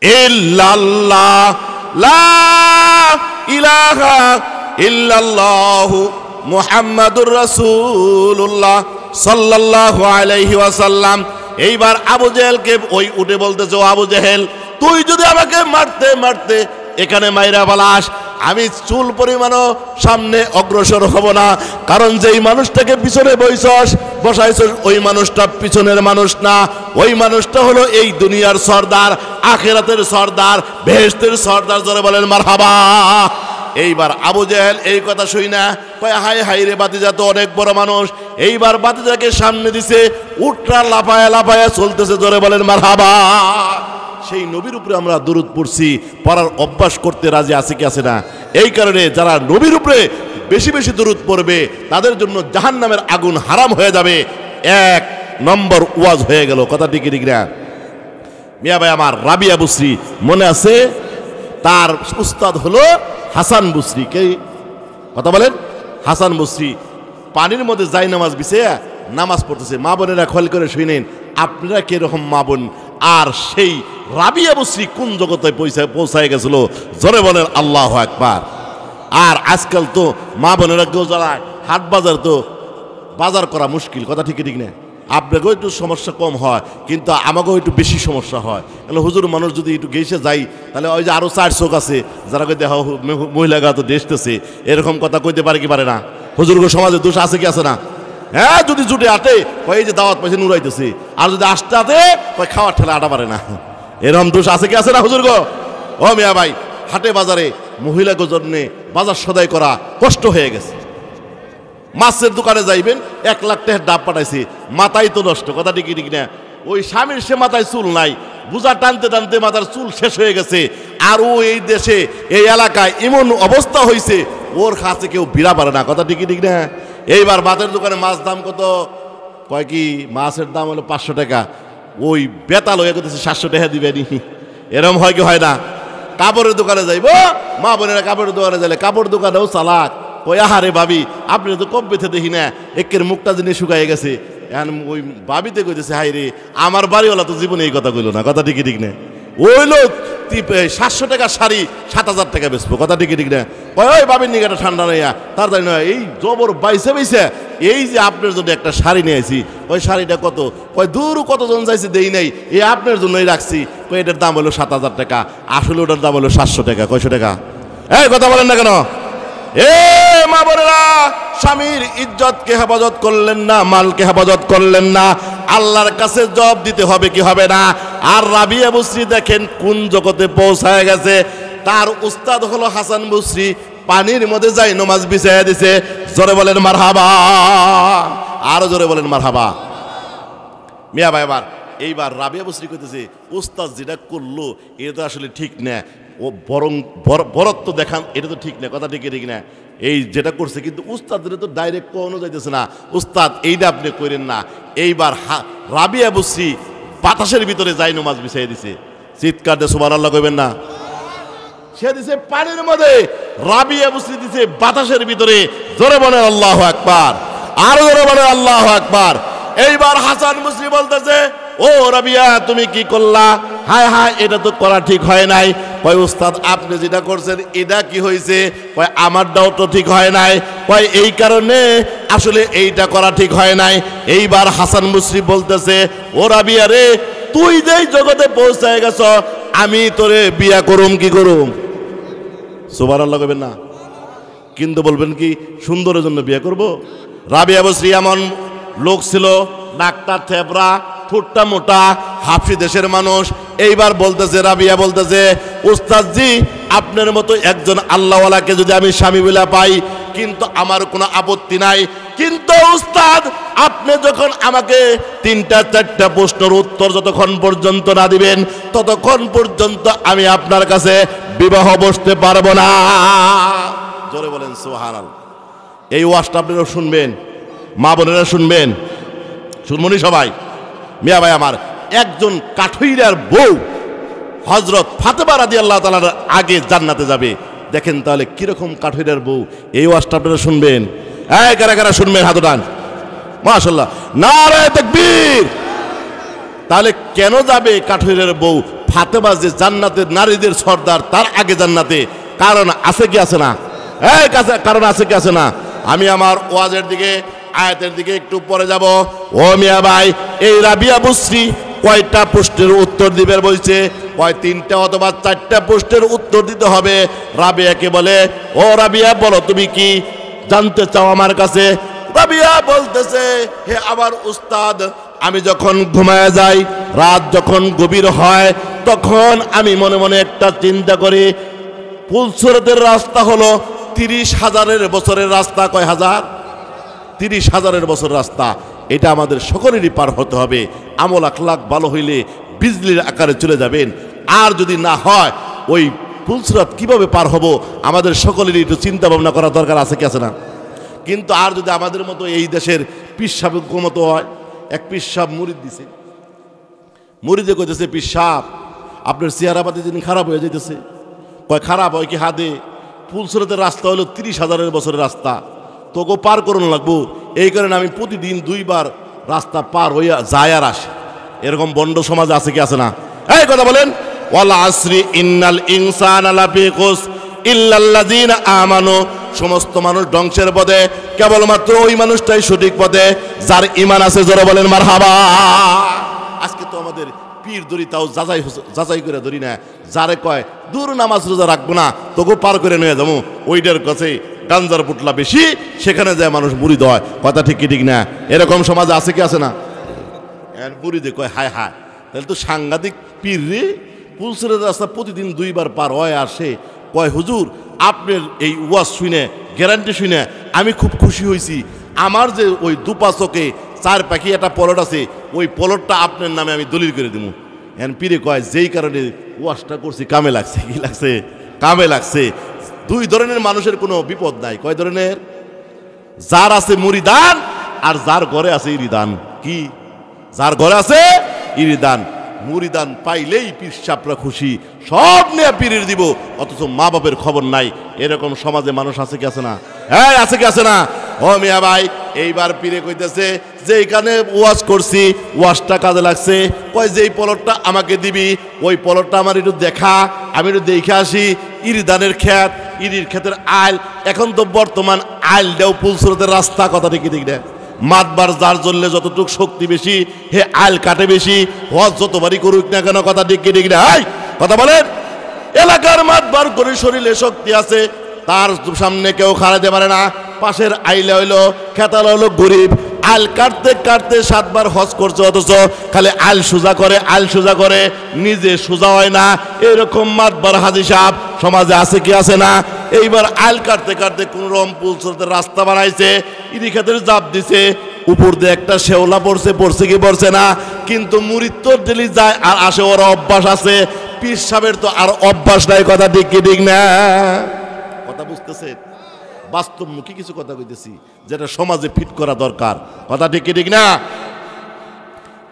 Speaker 1: ইল্লাল্লাহ লা ইলাহা ইল্লাল্লাহু মুহাম্মাদুর রাসূলুল্লাহ সাল্লাল্লাহু আলাইহি ওয়াসাল্লাম। এইবার আবু জেহেলকে ওই উঠে বলতেছে, ও আবু জেহেল, তুই যদি আমাকে মারতে মারতে এখানে মাইরা বালাস, আমি চুল পরিমাণও সামনে অগ্রসর হব না। কারণ যেই মানুষটাকে পিছনে বসাইছস ওই মানুষটা পিছনের মানুষ না, ওই মানুষটা হলো এই দুনিয়ার সর্দার, আখিরাতের সর্দার, বেহেশতের সর্দার। জোরে বলেন মারহাবা। এইবার আবু জেহেল এই কথা শুই না কয়, হাই হাই রে, বাতিজা তো অনেক বড় মানুষ। এইবার বাতিজাকে সামনে দিছে, উটরা লাফায়া লাফায়া চলতেছে। জোরে বলেন মারহাবা। সেই নবীর উপরে আমরা দরুদ পড়ছি, পড়ার অভ্যাস করতে রাজি আছে কি আছে না? এই কারণে যারা নবীর উপরে বেশি বেশি দরুদ পড়বে তাদের জন্য জাহান্নামের আগুন হারাম হয়ে যাবে। এক নম্বর ওয়াজ হয়ে গেল। কথা ঠিক ঠিক না মিয়া ভাই আমার? রাবিয়া বুসরি মনে আছে? তার উস্তাদ হলো হাসান বুসরি। কে কথা বলেন? হাসান বুসরি পানির মধ্যে যাই নামাজ বিছিয়ে নামাজ পড়তেছে। মা বোনেরা খেয়াল করে শুনেন, আপনারা কিরকম মা বোন, আর সেই রাবিয়া বুসরি কোন জগতে পৌঁছায় গেছিল? জোরে বলেন আল্লাহু আকবার। আর আজকাল তো মা বোনেরা কেউ যারা হাট বাজার, তো বাজার করা মুশকিল। কথা ঠিক ঠিক না? আপনাকেও একটু সমস্যা কম হয়, কিন্তু আমাকেও একটু বেশি সমস্যা হয়। তাহলে হুজুর মানুষ যদি একটু গেছে যাই, তাহলে ওই যে আরও 4 চোখ আছে যারা কই দেখা মহিলাগা তো দেশতেছে, এরকম কথা কইতে পারে কি পারে না? হুজুরগো সমাজে দোষ আছে কি আছে না? হ্যাঁ, যদি জুটে আটে কই যে দাওয়াত পাইছে নুরাইতেছে, আর যদি আসতে আটে কই খাওয়ার ঠেলা আটা পারে না। এরকম দোষ আছে কি আছে না হুজুরগো? ও মিয়া ভাই, হাটে বাজারে মহিলাগো জন্যে বাজার সদাই করা কষ্ট হয়ে গেছে। মাছের দোকানে যাইবেন, 1 লাখ টাকার ডাব পাঠাইছে, মাথায় তো নষ্ট। কথা ঠিক ঠিক না? ওই স্বামীর সে মাথায় চুল নাই, বুঝা টানতে টানতে মাথার চুল শেষ হয়ে গেছে। আর ও এই দেশে এই এলাকায় এমন অবস্থা হয়েছে, ওর কাছে কেউ ভিড়া পারে না। কথা ঠিক ঠিক না? এইবার মাছের দোকানে মাছ দাম কত? কয় কি মাছের দাম হলো 500 টাকা। ওই বেতাল হয়ে গেছে 700 টাকা দিবেনি। এরম হয় কি হয় না? কাপড়ের দোকানে যাইব, মা বোনেরা কাপড়ের দোকানে যাইলে কাপড় দোকানেও চালাক। ওই আহারে ভাবি, আপনি তো কম বেঁচে দেখি না, একের মুখটা যিনি শুকাই গেছে। এখন ওই ভাবিতে কইতেছে, হাই রে, আমার বাড়িওয়ালা তো জীবনে এই কথা কইল না। কথা ঠিক ঠিক না? ওই লোক 700 টাকা শাড়ি 7000 টাকা বেচবো। কথা ঠিক ঠিক না? ওই ভাবির নিকাটা ঠান্ডা নেয়া তার জানি না, এই জবর বাইসে বাইসে এই যে আপনার জন্য একটা শাড়ি নিয়ে আসি, ওই শাড়িটা কত? ওই দূর কতজন যাইছে দেই নাই, এই আপনার জন্যই রাখছি। ওই এটার দাম হলো 7000 টাকা, আসলে ওটার দাম হলো 700 টাকা। কয়শো টাকা? এই কথা বলেন না কেন? এ মা বোনেরা, স্বামীর ইজ্জতকে হেফাজত করলেন না, মালকে হেফাজত করলেন না, আল্লাহর কাছে জবাব দিতে হবে কি হবে না? আর রাবিয়া বুসরি দেখেন কোন জগতে পৌঁছায় গেছে। তার উস্তাদ হলো হাসান বুসরি, পানির মধ্যে যাই নামাজ বিছাইয়া দিছে। জোরে বলেন মারহাবা। আরো জোরে বলেন মারহাবা। মিয়া ভাই এইবার রাবিয়া বুসরি কইতেছে, উস্তাদ যেটা করলো এটা তো আসলে ঠিক না, ও বরং বরত্ব দেখান, এটা তো ঠিক না। কথা ঠিক ঠিক না? এই যেটা করছে, কিন্তু উস্তাদের তো ডাইরেক্ট কোনো যাইতেছে না, উস্তাদ এইটা আপনি করেন না। এইবার রাবিয়া বুসরি বাতাসের ভিতরে যাই নামাজ বিছাই দিছে। চিৎকার দিয়ে সুবহানাল্লাহ কইবেন না? সে দিছে পানির মধ্যে, রাবিয়া বুসরি দিছে বাতাসের ভিতরে। জোরে বলেন আল্লাহু আকবার। আরো জোরে বলেন আল্লাহু আকবার। এইবার হাসান বুসরি বলতেছে, ও রাবিয়া তুমি কি করলা? হায় হায়, এটা তো করা ঠিক হয় নাই। কয় উস্তাদ আপনি যেটা করছেন এটা কি হয়েছে? কয় আমারটাও তো ঠিক হয় নাই। কয় এই কারণে আসলে এইটা করা ঠিক হয় নাই। এইবার হাসান বুসরি বলতেছে, ও রাবিয়া রে, তুই যেই জগতে পৌঁছায় গেছ, আমি তোরে বিয়া করুম কি করুম? সুবহানাল্লাহ কইবেন না? কিন্তু বলবেন কি সুন্দরের জন্য বিয়ে করব? রাবিয়া বুসরি এমন লোক ছিল, নাকটা থেবড়া, ঠোঁটটা মোটা, হাফসি দেশের মানুষ। এইবার বলতেছে, রাবিয়া বলতেছে, উস্তাদজি আপনার মতো একজন আল্লাহওয়ালাকে যদি আমি স্বামী বলে পাই, কিন্তু আমার কোনো আপত্তি নাই। কিন্তু উস্তাদ আপনি যখন আমাকে 3-4টা প্রশ্নের উত্তর যতক্ষণ পর্যন্ত না দিবেন, ততক্ষণ পর্যন্ত আমি আপনার কাছে বিবাহ বসতে পারবো না। জোরে বলেন সুবহানাল্লাহ। এই ওয়াজটা আপনারা শুনবেন, মা বোনেরা শুনবেন, শুনবনি সবাই। মিয়া ভাই আমার, একজন কাঠুইরার বউ হযরত ফাতেমা রাদিয়াল্লাহু তাআলার আগে জান্নাতে যাবে। দেখেন তাহলে কিরকম কাঠুইরার বউ। এই ওয়াজটা আপনারা শুনবেন। এই কারা কারা শুনবেন? হাত উঠান। মাশাআল্লাহ, নারে তাকবীর। তাহলে কেন যাবে কাঠুরের বউ ফাতেমা যে জান্নাতের নারীদের সর্দার তার আগে জান্নাতে? কারণ আছে কি আছে না? কারণ আছে কি আছে না? আমি আমার ওয়াজের দিকে আয়াতের দিকে একটু পরে যাব। ও মিয়া ভাই, এই রাবিয়া বুসরি কয়টা প্রশ্নের উত্তর দিবে বলছে? কয় 3টা অথবা 4টা প্রশ্নের উত্তর দিতে হবে। রাবিয়াকে বলে, ও রাবিয়া বলো তুমি কি জানতে চাও আমার কাছে? রাবিয়া বলতেছে, হে আমার উস্তাদ, আমি যখন ঘুমায় যাই, রাত যখন গভীর হয়, তখন আমি মনে মনে একটা চিন্তা করি, ফুলসুরাতের রাস্তা হলো 30,000 বছরের রাস্তা। কয় হাজার? 30,000 বছর রাস্তা। এটা আমাদের সকলেরই পার হতে হবে। আমল আখলাক ভালো হইলে বিজলির আকারে চলে যাবেন। আর যদি না হয়, ওই ফুলসুরাত কিভাবে পার হব আমাদের সকলেরই একটু চিন্তা ভাবনা করা দরকার আছে কি আছে না? কিন্তু আর যদি আমাদের মতো এই দেশের পীর সাহেব মতো হয়, এক পীর সাহেব মুরিদ দিছে, মুরিদে কইতেছে, পীর সাহেব আপনার চেহারাপাতি যিনি খারাপ হয়ে যাইতেছে। কয় খারাপ হয় কি? হাদে ফুলসুরাতের রাস্তা হলো 30,000 বছরের রাস্তা, তোকে পার করুন লাগবো। এই কারণে আমি প্রতিদিন 2 বার রাস্তা পার হইয়া যায় আর আসে। এরকম বন্ড সমাজ আছে কি আছে না? এই কথা বলেন। ওয়াল আসরি ইন্নাল ইনসানা লাফি খুস ইল্লাল্লাযিনা আমানু, সমস্ত মানুষ ধ্বংসের পথে, কেবলমাত্র ওই মানুষটাই সঠিক পথে যার ঈমান আছে। জোরে বলেন মারহাবা। আজকে তো আমাদের পীর ধরি, তাও যাচাই করে ধরি না। যারে কয় দূর নামাজ রোজা রাখবো না, তোকে পার করে নিয়ে যাবো, ওইটার কাছে গাঞ্জার পুটলা বেশি, সেখানে যায় মানুষ মুরিদ হয়। কথা ঠিক কি ঠিক না? এরকম সমাজে আছে কি আছে না? মুরিদে কয় হায় হায়, তাহলে তো সাংঘাতিক পীর রে। ফুলসুরাতের রাস্তা প্রতিদিন 2 বার পার হয় আসে। কয় হুজুর, আপনার এই ওয়াজ শুনে, গ্যারান্টি শুনে আমি খুব খুশি হয়েছি। আমার যে ওই দুপাচকে 4 পাখি একটা পলট আছে, ওই পলটটা আপনার নামে আমি দলিল করে দেবো। পীরে কয় যেই কারণে ওয়াজটা করছি কামে লাগছে। কি লাগছে? কামে লাগছে। 2 ধরনের মানুষের কোনো বিপদ নাই। কয় ধরনের? যার আছে মুরিদান আর যার ঘরে আছে ইরিদান। কি? যার ঘরে আছে ইরিদান। মুরিদান পাইলেই পীর সাহেবরা খুশি, সব নিয়ে পীরের দিব, অথচ মা বাপের খবর নাই। এরকম সমাজে মানুষ আছে কি আছে না? হ্যাঁ, আছে কি আছে না? ও মিয়া ভাই, এইবার পীরে কইতেছে যে এখানে ওয়াজ করছি, ওয়াজটা কাজে লাগছে। কয় যেই পলটটা আমাকে দিবি, ওই পলটটা আমার একটু দেখা, আমি একটু দেখে আসি। ইরিদানের ক্ষেত, ইরির ক্ষেতের আইল, এখন তো বর্তমান আইল দেও ফুলসুরাতের রাস্তা। কথা ঠিক ঠিক না? মাতবার যার জ্বললে যতটুক শক্তি বেশি, হে আইল কাটে বেশি, হজ যতবারই করুক না কেন। কথা ঠিক কি ঠিক না? কথা বলেন। এলাকার মাতবার করে শরীরে শক্তি আছে, তার সামনে কেউ খাড়াতে পারে না। পাশের আইলে হইলো খেতাল হইলো গরিব, আল কাটতে কাটতে 7 বার হজ করছে, অথচ খালি আল সোজা করে, আল সোজা করে, নিজে সোজা হয় না। এরকম মাতবার হাজি সাহেব সমাজে আছে কি আছে না? এইবার আল কাটতে কাটতে কোন রকম ফুলসুরাতের রাস্তা বানাইছে, ইরি খাতের জাপ দিছে, উপর দিয়ে একটা শেওলা পড়ছে কি পড়ছে না? কিন্তু মুরিদ তো ডেলি যায় আর আসে, ওর অভ্যাস আছে। পীর সাহেবের তো আর অভ্যাস নাই। কথা ঠিক কি ঠিক না? কথা বুঝতেছে? বাস্তবমুখী কিছু কথা কইতেছি যেটা সমাজে ফিট করা দরকার। কথা ঠিক কি ঠিক না?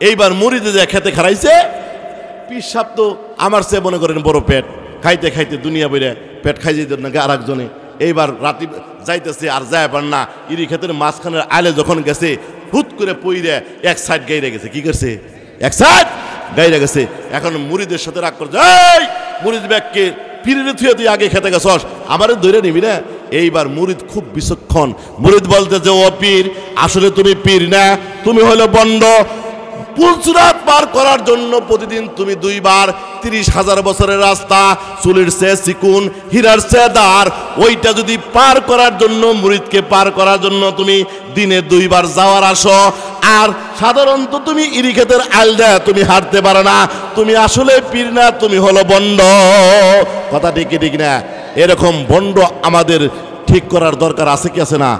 Speaker 1: এইবার মুরিদে যে খেতে খারাইছে, পীর সাহেব তো আমার চেয়ে মনে করেন বড় পেট, খাইতে খাইতে দুনিয়া বইরে পেট খাই যেত নাকি আর একজনে। এইবার রাতে যাইতেছে আর যায় পার না, ইরি ক্ষেতের মাঝখানের আলে যখন গেছে, হুট করে পইরে এক সাইড গাইরে গেছে। কি করছে? এক সাইড গাইরে গেছে। এখন মুরিদের সাথে রাগ করছে, এই মুরিদ ব্যাগকে পীরের থুয়ে তুই আগে খেতে গেছস, আমারে ধরে নিবি না? এইবার মুরিদ খুব বিচক্ষণ। মুরিদ বলতে যে, ও পীর, আসলে তুমি পীর না, তুমি হলো বন্ড। ফুলসুরাত পার করার জন্য প্রতিদিন তুমি 2 বার 30,000 বছরের রাস্তা, চুলের চেয়ে চিকুন, হীরার চেয়ে দার, ওইটা যদি পার করার জন্য, মুরিদকে পার করার জন্য তুমি দিনে 2 বার যাওয়ার আসো, আর সাধারণত তুমি ইরি ক্ষেতের আল দেয় তুমি হাঁটতে পারো না, তুমি আসলে পীর না, তুমি হলো বন্ড। কথা ঠিক কি ঠিক না? এরকম বন্ড আমাদের ঠিক করার দরকার আছে কি আছে না?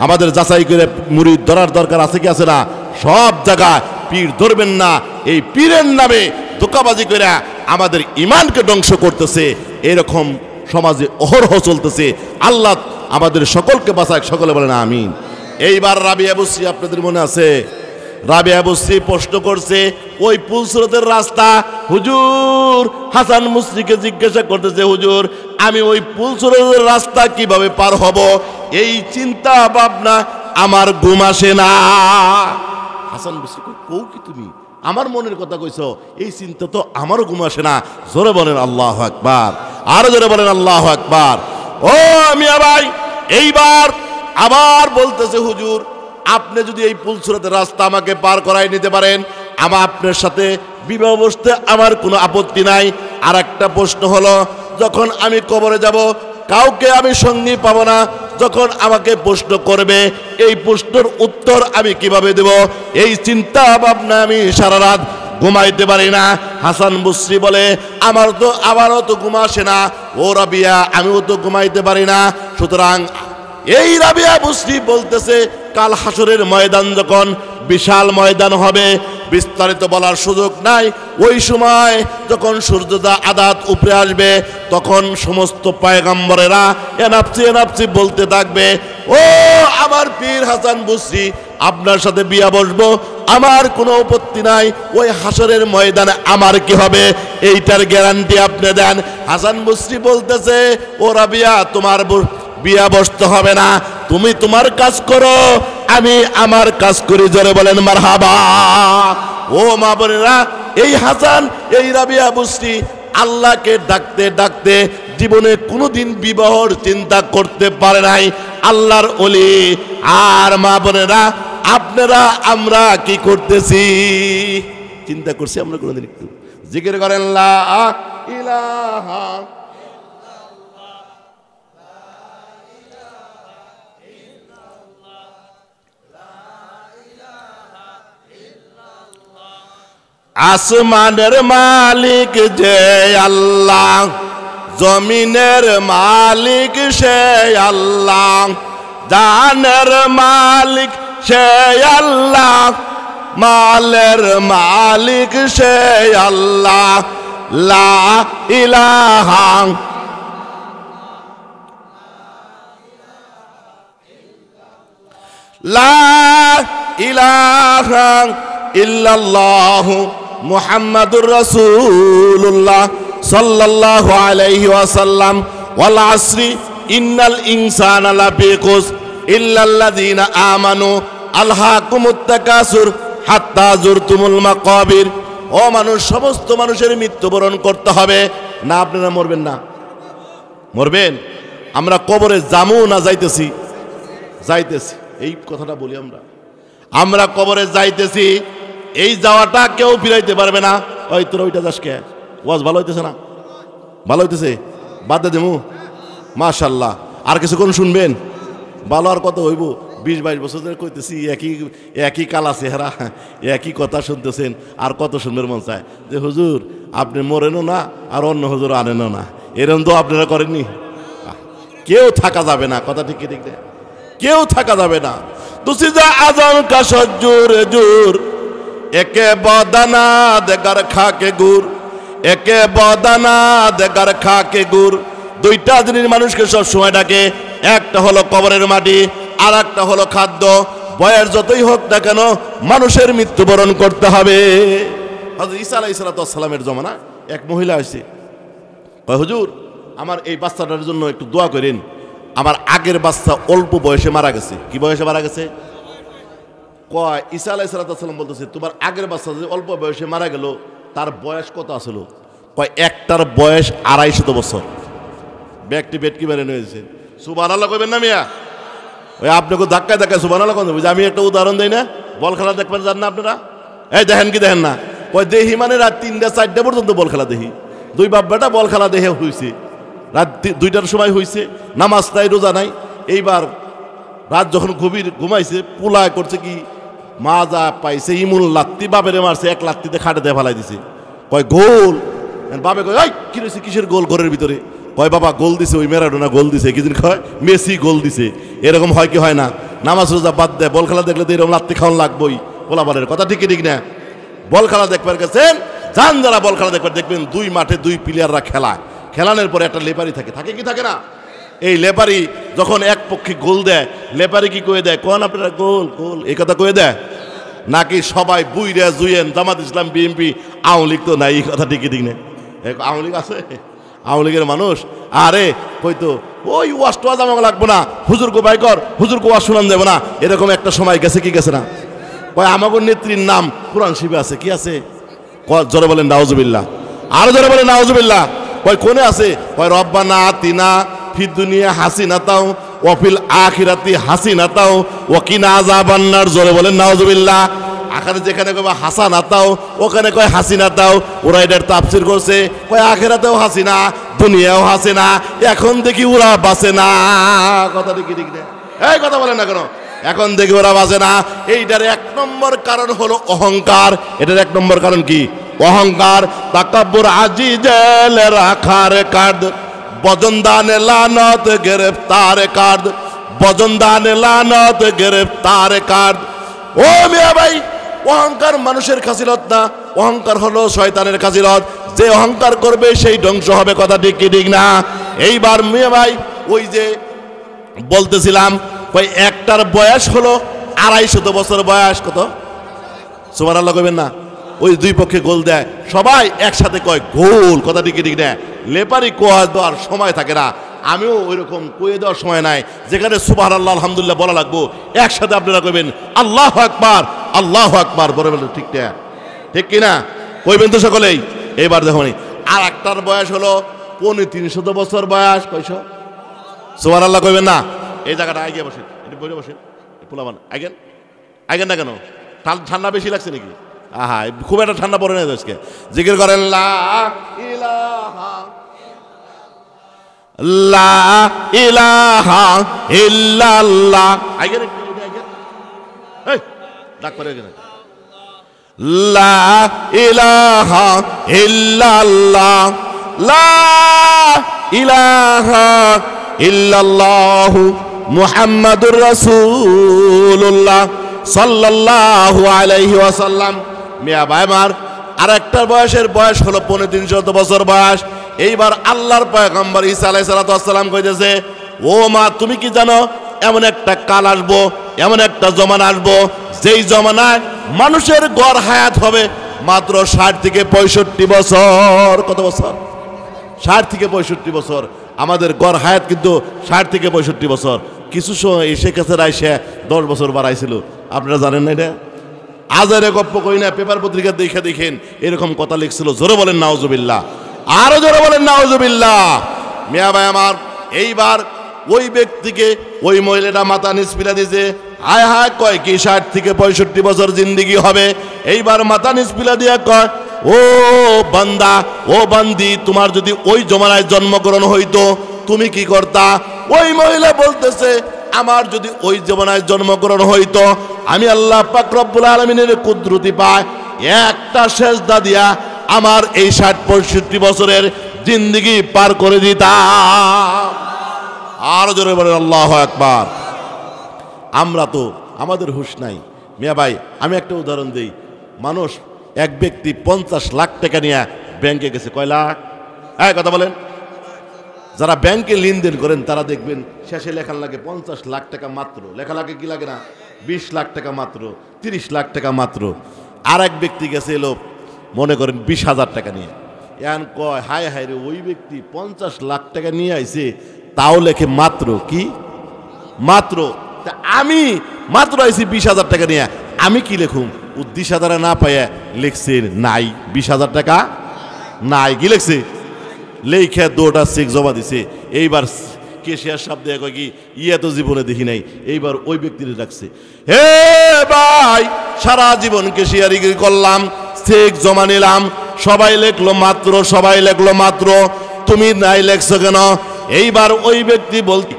Speaker 1: আমাদের যাচাই করে মুরিদ ধরার দরকার আছে কি আছে না? সব জায়গায় পীর ধরবেন না, এই পীরের নামে ধোঁকাবাজি করে আমাদের ইমানকে ধ্বংস করতেছে। এরকম সমাজে অহরহ চলতেছে। আল্লাহ আমাদের সকলকে বাঁচাক, সকলে বলেন আমিন। এইবার রাবিয়া বুসরি, আপনাদের মনে আছে রাবিয়া বুসরি প্রশ্ন করছে ওই ফুলসুরাতের রাস্তা। হুজুর হাসান মুসরিকে জিজ্ঞাসা করতেছে, হুজুর আমি ওই ফুলসুরাতের রাস্তা কিভাবে পার হব, এই চিন্তা ভাবনা আমার ঘুম আসে না। হাসান বসরি কও কি তুমি আমার মনের কথা কইছো, এই চিন্তা তো আমারও ঘুম আসে না। জোরে বলেন আল্লাহু আকবার, আরো জোরে বলেন আল্লাহু আকবার। ও মিয়া ভাই, এইবার আবার বলতেছে হুজুর আপনি যদি এই পুলসুরাতের রাস্তা আমাকে পার করাই নিতে পারেন, আমার আপনার সাথে বিবাহ বসতে আমার কোনো আপত্তি নাই। আর একটা প্রশ্ন হলো, যখন আমি কবরে যাব কাউকে আমি সঙ্গী পাবো না, যখন আমাকে প্রশ্ন করবে এই প্রশ্নের উত্তর আমি কিভাবে দেব, এই চিন্তা ভাবনা আমি সারা রাত ঘুমাইতে পারি না। হাসান বসরি বলে আমারও তো ঘুম আসে না, ও রাবিয়া আমিও তো ঘুমাইতে পারি না। সুতরাং এই রাবিয়া বসরি বলতেছে কাল হাসরের ময়দান যখন বিশাল ময়দান হবে, বিস্তারিত বলার সুযোগ নাই, ওই সময় যখন সূর্যোদয় আদাত উপরে আসবে তখন সমস্ত পয়গম্বরেরা এনাফসি এনাফসি বলতে থাকবে, ও আমার পীর হাসান বসরি আপনার সাথে বিয়া বসবো, আমার কোনো আপত্তি নাই, ওই হাসরের ময়দানে আমার কি হবে এইটার গ্যারান্টি আপনি দেন। হাসান বসরি বলতেছে, ও রাবিয়া তোমার বিয়া বসতে হবে না, তুমি তোমার কাজ করো, আমি আমার কাজ করি। জোরে বলেন মারহাবা। ও মা বোনেরা, এই হাসান এই রাবিয়া বসরি আল্লাহকে ডাকতে ডাকতে জীবনে কোনোদিন বিবাহর চিন্তা করতে পারে নাই, আল্লাহর ওলি। আর মা বোনেরা আপনারা আমরা কি করতেছি, চিন্তা করছি আমরা কোনোদিন? একটু জিকির করেন লা ইলাহা আসমানের মালিক যে আল্লাহ, জমিনের মালিক সে আল্লাহ, জানের মালিক সে আল্লাহ, মালের মালিক সে আল্লাহ। লা ইলাহা লা ইলাহা ইল্লাল্লাহু মুহাম্মাদুর রাসূলুল্লাহ সাল্লাল্লাহু আলাইহি ওয়াসাল্লাম। ওয়াল আসরি ইন্নাল ইনসানা লাফি খুসর ইল্লাল্লাযীনা আমানু আলহাকুমুত তাকাসুর হাত্তা যুরতুমুল মাকাবির। ও মানুষ, সমস্ত মানুষের মৃত্যুবরণ করতে হবে না? আপনারা মরবেন না? মরবেন। আমরা কবরে যামু না যাইতেছি? যাইতেছি। এই কথাটা বলি আমরা কবরে যাইতেছি, এই যাওয়াটা কেউ ফিরাইতে পারবে না। ওই তোর ওইটা যাস কে? ওয়াজ ভালো হইতেছে না? ভালো হইতেছে? বাদ দেবো মাশাল্লাহ। আর কিছুক্ষণ শুনবেন? ভালো আর কত হইব? 20-22 বছর ধরে কইতেছি, একই কালা চেহারা, একই কথা শুনতেছেন, আর কত সুন্দর মন চায় যে হুজুর আপনি মরেনও না আর অন্য হুজুর আনেনও না। এরকম তো আপনারা করেননি। কেউ থাকা যাবে না, কথা ঠিক ঠিক দেয়, কেউ থাকা যাবে না। দুসিজা আজম কা সজ্জুর জুর একে বদানা দেগার খাকে গুর, একে বদানা দেগার খাকে গুর। দুইটা জিনিস মানুষকে সব সময় ডাকে, একটা হলো কবরের মাটি, আর একটা হলো খাদ্য। বয়স যতই হোক না কেন মানুষের মৃত্যুবরণ করতে হবে। হযরত ঈসা আলাইহিস সালামের জমানা এক মহিলা হয়েছে, কয় হুজুর আমার এই বাচ্চাটার জন্য একটু দোয়া করেন, আমার আগের বাচ্চা অল্প বয়সে মারা গেছে। কি বয়সে মারা গেছে? কয় ঈসা আলাইহিস সালাম বলতেছে তোমার আগের বাচ্চা যে অল্প বয়সে মারা গেল তার বয়স কত আসল? কয় একটার বয়স 250 বছর। ব্যক্তি বেটকি মেরে নিয়েছে। সুবহানাল্লাহ কইবেন না মিয়া? ওই আপনাকে ধাক্কায় ধাক্কায় সুবহানাল্লাহ কোন? আমি একটা উদাহরণ দেই না, বল খেলা দেখবেন জান না আপনারা? এই দেখেন কি দেখেন না? কয় দেহি মানে রাত 3টা-4টা পর্যন্ত বল খেলা দেখি। দুই বাপ বেটা বল খেলা দেখে হইছে, রাত 2টার সময় হইছে, নামাজ নাই রোজা নাই। এইবার রাত যখন গভীর ঘুমাইছে পোলায় করছে কি, মা যা পাইছে ইমুন লাত্তি বাপেরে মারছে, এক লাত্তিতে খাটে দিয়ে ফেলাই দিছে। কয় গোল। বাপে কয় এই কি রয়েছে, কিসের গোল ঘরের ভিতরে? কয় বাবা গোল দিছে, ওই ম্যারাডোনা গোল দিছে। কিছুদিন কয় মেসি গোল দিছে। এরকম হয় কি হয় না? নামাজ রোজা বাদ দেয়, বল খেলা দেখলে তো এরকম লাত্তি খাওয়ান লাগবই। পোলাপানের কথা ঠিক ঠিক না? বল খেলা দেখবার গেছেন, যান যারা বল খেলা দেখবার, দেখবেন 2 মাঠে 2 প্লেয়াররা খেলানোর পরে একটা লেপারি থাকে, থাকে কি থাকে না? এই লেপারি যখন এক পক্ষে গোল দেয়, লেপারি কি কয়ে দেয়? কোন আপনারা গোল গোল এই কথা কয়ে দেয় নাকি সবাই বুইরা জুয়েন জামাত ইসলাম বিএনপি আওয়ামী লীগ তো নাই? এই কথা ঠিকই ঠিক না? আওয়ামী লীগ আছে, আওয়ামী লীগের মানুষ। আরে কইতো ওই ওয়াজ টোয়াজ আমাকে লাগবো না, হুজুর কো বাই কর, হুজুর কো ওয়াজ শোনান দেবো না, এরকম একটা সময় গেছে কি গেছে না? কয় আমাকে নেত্রীর নাম কোরআন শরীফে আছে। কি আছে? জোরে বলেন নাউজুবিল্লাহ। আরো জোরে বলেন নাউজুবিল্লাহ। কয় কোনে আছে? কয় রব্বানা আতিনা ফিদ দুনিয়া হাসিনাতাও ওয়া ফিল আখিরাতি হাসিনাতাও ওয়া কিনা আযাবান্নার। জোরে বলেন নাউজুবিল্লাহ। আখানে যেখানে কয় হাসানাতাও ওখানে কয় হাসিনাতাও। ওরা এটার তাফসীর করছে, কয় আখিরাতেও হাসিনা দুনিয়াও হাসিনা, এখন দেখি ওরা বাঁচে না। কথা ঠিক ঠিক না? এই কথা বলেন না কেন? এখন দেখি ওরা বাঁচে না। এইটার এক নম্বর কারণ হলো অহংকার। এটার এক নম্বর কারণ কি? অহংকার। তাকাব্বুর আজিজেল রাখার কার্ড বজনদানে লানত গ্রেফতার কার্ড বজনদানে লানত গ্রেফতার কার্ড। ও মিয়া ভাই, অহংকার মানুষের খাসিলত না, অহংকার হলো শয়তানের খাসিলত। যে অহংকার করবে সেই ধ্বংস হবে। কথা ঠিক কি ঠিক না? এইবার মিয়া ভাই ওই যে বলতেছিলাম, ওই একটার বয়স হলো 250 বছর বয়স। কত? সুবহানাল্লাহ কইবেন না? ওই দুই পক্ষে গোল দেয়, সবাই একসাথে কয় গোল। কথা ঠিক ঠিক না? লেপারি কোয়া দেওয়ার সময় থাকে না। আমিও ওই রকম কয়ে দেওয়ার সময় নাই, যেখানে সুবহানাল্লাহ আলহামদুলিল্লাহ বলা লাগবো, একসাথে আপনারা কইবেন আল্লাহু আকবার আল্লাহু আকবার। বলে বলেন ঠিক না? ঠিক কিনা? কইবেন তো সকলেই? এইবার দেখুন, আর একটার বয়স হলো 350 বছর বয়স। কয়শো? সুবহানাল্লাহ কইবেন না? এই জায়গাটা আগে বসেন, একটু বসে বসেন। পোলাবান আগেন আগেন না কেন? ঠান্ডা বেশি লাগছে নাকি? আহা, খুব একটা ঠান্ডা পড়ে না আজকে। জিকির করেন লা ইলাহা লা ইলাহা ইল্লাল্লাহ। আগেন একটু আগেন। এই ডাক পড়ে গেছে। লা ইলাহা ইল্লাল্লাহ লা ইলাহা ইল্লাল্লাহু মুহাম্মাদুর রাসূলুল্লাহ সাল্লাল্লাহু আলাইহি ওয়াসাল্লাম। মিয়া ভাই আমার আরেকটার বয়সের বয়স হলো 350 বছর বয়স। এইবার আল্লাহর পয়গম্বর ঈসা আলাইহিস সালাতু ওয়াস সালাম কইতেছে, ও মা তুমি কি জানো এমন একটা কাল আসবো, এমন একটা জমানা আসবো, যেই জমানায় মানুষের গড় হায়াত হবে মাত্র 60 থেকে 65 বছর। কত বছর? 60 থেকে 65 বছর। আমাদের গড় হায়াত কিন্তু 60 থেকে 65 বছর। কিছু সময় এসে কাছে রাইসে 10 বছর বাড়াইছিল। আপনারা জানেন না এটা? আজারে গপ্প কই না, পেপার পত্রিকা দেখে দেখেন এরকম কথা লিখছিল। জোরে বলেন নাউজুবিল্লাহ। আরো জোরে বলেন নাউজুবিল্লাহ। মিয়া ভাই আমার এইবার ওই ব্যক্তিকে ওই মহিলাটা মাথা নিচ পিলা দিয়েছে। হায় হায় কয় কি 60 থেকে 65 বছর জিন্দিগি হবে। এইবার মাথা নিচ পিলা দিয়া কয়, ও বান্দা ও বান্দি, তোমার যদি ওই জমানায় জন্মগ্রহণ হইতো তুমি কি করতা? ওই মহিলা বলতেছে, আমার যদি ওই জমানায় জন্মগ্রহণ হইতো আমি আল্লাহ পাক রব্বুল আলামিনের কুদরতি পায় একটা সেজদা দিয়া আমার এই 60-65 বছরের জিন্দিগি পার করে দিতাম। আর জোরে বলেন আল্লাহু আকবার। আমরা তো আমাদের হুঁশ নাই মিয়া ভাই। আমি একটা উদাহরণ দিই। মানুষ এক ব্যক্তি 50 লাখ টাকা নিয়ে ব্যাংকে গেছে। কয় লাখ? হ্যাঁ কথা বলেন। যারা ব্যাংকে লেনদেন করেন তারা দেখবেন শেষে লেখা লাগে 50 লাখ টাকা মাত্র। লেখা লাগে কি লাগে না? 20 লাখ টাকা মাত্র, 30 লাখ টাকা মাত্র। আর এক ব্যক্তি গেছে এলো মনে করেন 20,000 টাকা নিয়ে। এখন কয় হায় হায় রে, ওই ব্যক্তি 50 লাখ টাকা নিয়ে আইছে, তাও লেখে মাত্র। কি মাত্র? আমি মাত্র আইছি 20,000 টাকা নিয়ে, আমি কি লেখুম? ও 20,000 না পাইয়া লিখছে নাই 20,000 টাকা নাই। কি লিখছে? লেখা 2টা চেক জমা দিছে। এইবার কেশিয়ার সাহেব দেখো কি ইয়া তো জীবনে দেখি নাই। এইবার ওই ব্যক্তিরে ডাকছে, হে ভাই সারা জীবন কেশিয়ারিগিরি করলাম, চেক জমা নিলাম, সবাই লেখলো মাত্র, সবাই লেখলো মাত্র, তুমি নাই লেখছো কেন? এইবার ওই ব্যক্তি বলতে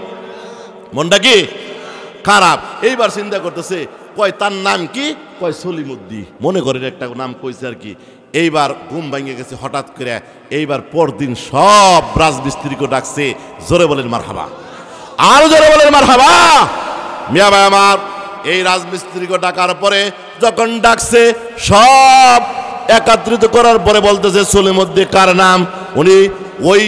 Speaker 1: মনটা কি খারাপ। এইবার চিন্তা করতেছে, কয় তার নাম কি? কয় সলিমুদ্দিন। মনে করেন একটা নাম কইছে আর কি। এইবার ঘুম ভাঙে গেছে হঠাৎ করে। এইবার পরদিন সব রাজমিস্ত্রিকে ডাকছে। জোরে বলেন মারহাবা। আরো জোরে বলেন মারহাবা। মিয়া ভাই আমার এই রাজমিস্ত্রিকে ডাকার পরে যখন ডাকছে সব একত্রিত করার পরে বলতেছে সলিমুদ্দিন কার নাম? উনি ওই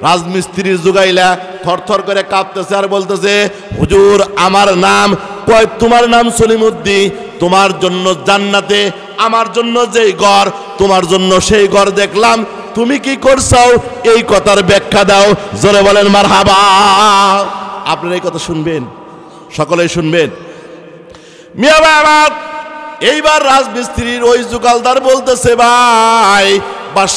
Speaker 1: রাজমিস্ত্রির জুগাইলা থরথর করে কাঁপতেছে আর বলতেছে, হুজুর আমার নাম। কয় তোমার নাম সলিমুদ্দিন, তোমার জন্য জান্নাতে আমার জন্য যেই ঘর, তোমার জন্য সেই ঘর দেখলাম, তুমি কি করছো এই কথার ব্যাখ্যা দাও। জোরে বলেন মারহাবা। আপনারা এই কথা শুনবেন, সকলেই শুনবেন। মিয়া ভাই আমার এইবার রাজমিস্ত্রির ওই জুগালদার বলতেছে ভাই বাস